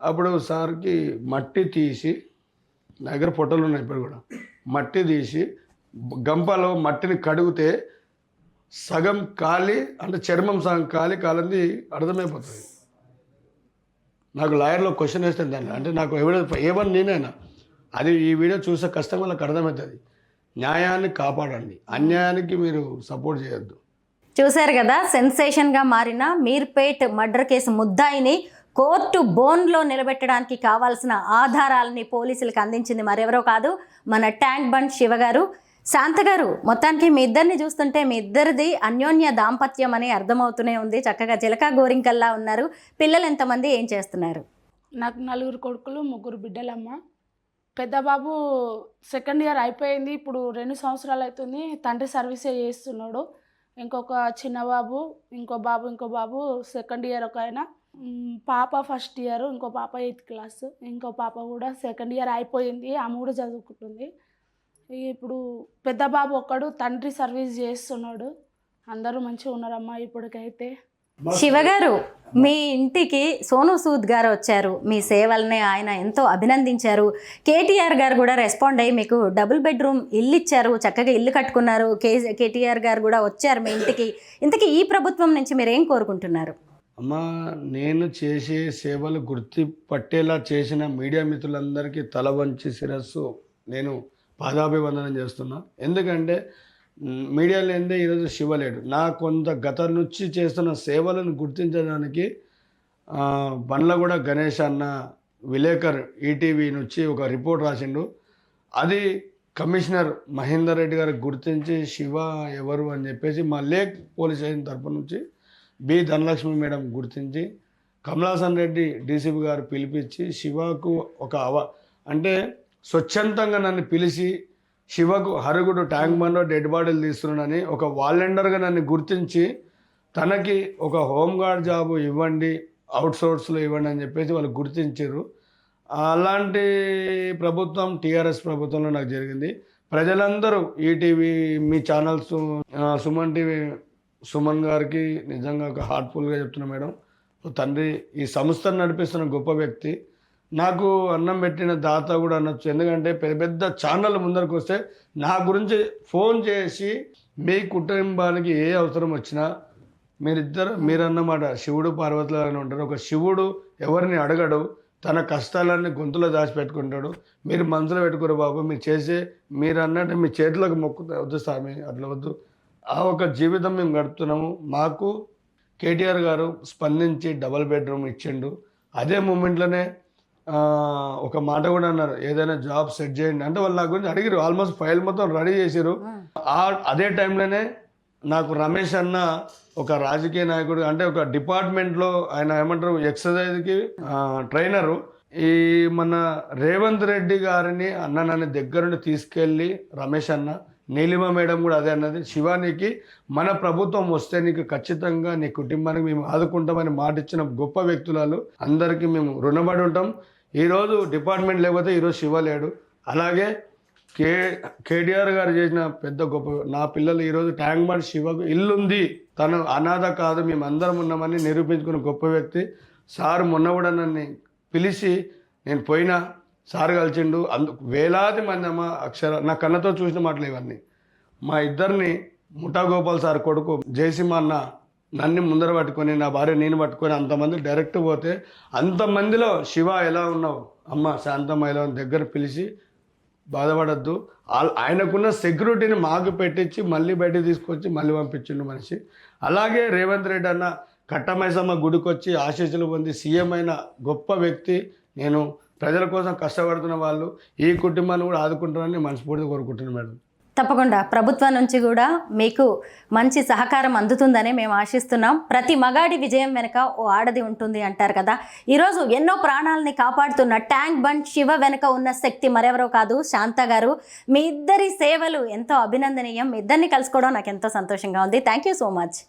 అప్పుడు సార్కి మట్టి తీసి, నా దగ్గర ఫోటోలు ఉన్నాయి ఇప్పుడు కూడా, మట్టి తీసి గంపలో మట్టిని కడిగితే సగం కాలి అంటే చర్మం సగం కాలింది అర్థమైపోతుంది. నాకు లాయర్లో క్వశ్చన్ వేస్తే దాన్ని అంటే నాకు ఏమని నేనైనా అది ఈ వీడియో చూసే కష్టం వాళ్ళకి అర్థమవుతుంది. న్యాయాన్ని కాపాడండి, అన్యాయానికి మీరు సపోర్ట్ చేయొద్దు. చూశారు కదా, సెన్సేషన్గా మారిన మీర్పేట్ మర్డర్ కేసు ముద్దాయిని కోర్టు బోన్లో నిలబెట్టడానికి కావాల్సిన ఆధారాలని పోలీసులకు అందించింది మరెవరో కాదు, మన ట్యాంక్ బండ్ శివ గారు. శాంత గారు, మొత్తానికి మీ ఇద్దరిని చూస్తుంటే మీ ఇద్దరిది అన్యోన్య దాంపత్యం అని అర్థమవుతూనే ఉంది. చక్కగా చిలకా గోరింకల్లా ఉన్నారు. పిల్లలు ఎంతమంది, ఏం చేస్తున్నారు? నాకు 4 కొడుకులు 3 బిడ్డలమ్మ. పెద్ద బాబు సెకండ్ ఇయర్ అయిపోయింది, ఇప్పుడు 2 సంవత్సరాలు అవుతుంది, తండ్రి సర్వీసే చేస్తున్నాడు. ఇంకొక చిన్న బాబు, ఇంకో బాబు సెకండ్ ఇయర్ ఒక ఆయన, పాప ఫస్ట్ ఇయర్, ఇంకో పాప 8th క్లాస్, ఇంకో పాప కూడా సెకండ్ ఇయర్ అయిపోయింది, ఆ 3 చదువుకుంటుంది. ఇప్పుడు పెద్ద బాబు ఒక్కడు తండ్రి సర్వీస్ చేస్తున్నాడు. అందరూ మంచిగా ఉన్నారమ్మా ఇప్పటికైతే. శివగారు, మీ ఇంటికి సోను సూద్ గారు వచ్చారు, మీ సేవల్ని ఆయన ఎంతో అభినందించారు. కేటీఆర్ గారు కూడా రెస్పాండ్ అయ్యి మీకు డబుల్ బెడ్రూమ్ ఇల్లు ఇచ్చారు, చక్కగా ఇల్లు కట్టుకున్నారు. కేటీఆర్ గారు కూడా వచ్చారు మీ ఇంటికి. ఇంతకీ ఈ ప్రభుత్వం నుంచి మీరు ఏం కోరుకుంటున్నారు? అమ్మా, నేను చేసే సేవలు గుర్తి పట్టేలా చేసిన మీడియా మిత్రులందరికీ తల వంచి శిరస్సు నేను పాదాభివందనం చేస్తున్నా. ఎందుకంటే మీడియా లేదే ఈరోజు శివలేడు. నా కొంత గతం నుంచి చేస్తున్న సేవలను గుర్తించడానికి బండ్లగూడ గణేష్ అన్న విలేకర్ ఈటీవీ నుంచి ఒక రిపోర్ట్ రాసిండు. అది కమిషనర్ మహేందర్ రెడ్డి గారికి గుర్తించి శివ ఎవరు అని చెప్పేసి మా లేక్ పోలీస్ స్టేషన్ తరపు నుంచి బి ధనలక్ష్మి మేడం గుర్తించి కమలాసన్ రెడ్డి డీసీపీ గారు పిలిపించి శివకు ఒక అంటే స్వచ్ఛందంగా నన్ను పిలిచి శివకు హరుగుడు ట్యాంక్ బండ్లో డెడ్ బాడీలు తీస్తున్నానని ఒక వాలంటీర్గా నన్ను గుర్తించి తనకి ఒక హోంగార్డ్ జాబు ఇవ్వండి, అవుట్సోర్స్లో ఇవ్వండి అని చెప్పేసి వాళ్ళు గుర్తించారు. అలాంటి ప్రభుత్వం టీఆర్ఎస్ ప్రభుత్వంలో నాకు జరిగింది. ప్రజలందరూ ఈటీవీ మీ ఛానల్స్ సుమన్ టీవీ సుమన్ గారికి నిజంగా ఒక హార్ట్ఫుల్గా చెప్తున్నా మేడం. తండ్రి ఈ సంస్థను నడిపిస్తున్న గొప్ప వ్యక్తి. నాకు అన్నం పెట్టిన దాత కూడా అనొచ్చు. ఎందుకంటే పెద్ద పెద్ద ఛానల్ ముందరకు వస్తే నా గురించి ఫోన్ చేసి మీ కుటుంబానికి ఏ అవసరం వచ్చినా మీరన్నమాట శివుడు పార్వతులని ఉంటారు. ఒక శివుడు ఎవరిని అడగడు, తన కష్టాలన్నీ గొంతులో దాచిపెట్టుకుంటాడు. మీరు మనసులో పెట్టుకోరు బాబు, మీరు అన్నట్టు మీ చేతులకు వద్దు స్వామి, అట్లా వద్దు. ఆ ఒక జీవితం మేము గడుపుతున్నాము. మాకు కేటీఆర్ గారు స్పందించి డబల్ బెడ్రూమ్ ఇచ్చిండు. అదే మూమెంట్లోనే ఒక మాట కూడా అన్నారు, ఏదైనా జాబ్ సెట్ చేయండి అంటే. వాళ్ళు నా గురించి అడిగారు, ఆల్మోస్ట్ ఫైల్ మొత్తం రెడీ చేశారు. అదే టైంలోనే నాకు రమేష్ అన్న ఒక రాజకీయ నాయకుడు అంటే ఒక డిపార్ట్మెంట్లో ఆయన ఏమంటారు ఎక్సర్సైజ్కి ట్రైనరు, ఈ మన రేవంత్ రెడ్డి గారిని అన్న నన్ను దగ్గరుండి తీసుకెళ్ళి రమేష్ అన్న, నీలిమ మేడం కూడా అదే అన్నది, శివానికి మన ప్రభుత్వం వస్తే నీకు ఖచ్చితంగా నీ కుటుంబానికి మేము ఆదుకుంటామని మాట ఇచ్చిన గొప్ప వ్యక్తులు. అందరికీ మేము రుణపడి ఉంటాం. ఈరోజు డిపార్ట్మెంట్ లేకపోతే ఈరోజు శివ లేడు. అలాగే కేటీఆర్ గారు చేసిన పెద్ద గొప్ప, నా పిల్లలు ఈరోజు ట్యాంక్ బండ్ శివకు ఇల్లుంది, తను అనాథ కాదు, మేము అందరం ఉన్నామని నిరూపించుకున్న గొప్ప వ్యక్తి. సార్ మొన్న కూడా నన్ను పిలిచి నేను పోయినా, సార్ కలిసిండు. వేలాది మంది అమ్మ నా కళ్ళతో చూసిన మాటలు ఇవన్నీ. మా ఇద్దరిని ముఠా గోపాల్ సార్ కొడుకు జయసింహ అన్న నన్ను ముందర పట్టుకొని, నా భార్య నేను పట్టుకొని అంతమంది డైరెక్ట్ పోతే అంతమందిలో శివ ఎలా ఉన్నావు అమ్మ శాంతమ్మ ఎలా దగ్గర పిలిచి బాధపడద్దు. ఆయనకున్న సెక్యూరిటీని మాకు పెట్టించి మళ్ళీ బయటకు తీసుకొచ్చి మళ్ళీ పంపించిండు మనిషి. అలాగే రేవంత్ రెడ్డి అన్న కట్టమైసమ్మ గుడికొచ్చి ఆశీస్సులు పొంది సీఎం అయిన గొప్ప వ్యక్తి. నేను ప్రజల కోసం కష్టపడుతున్న వాళ్ళు ఈ కుటుంబాన్ని కూడా ఆదుకుంటారని మనస్ఫూర్తిగా కోరుకుంటున్నాను మేడం. తప్పకుండా ప్రభుత్వం నుంచి కూడా మీకు మంచి సహకారం అందుతుందని మేము ఆశిస్తున్నాం. ప్రతి మగాడి విజయం వెనుక ఓ ఆడది ఉంటుంది అంటారు కదా. ఈరోజు ఎన్నో ప్రాణాలని కాపాడుతున్న ట్యాంక్ బండ్ శివ వెనుక ఉన్న శక్తి మరెవరో కాదు, శాంత గారు. మీ ఇద్దరి సేవలు ఎంతో అభినందనీయం. మీ ఇద్దరిని కలుసుకోవడం నాకు ఎంతో సంతోషంగా ఉంది. Thank you so much.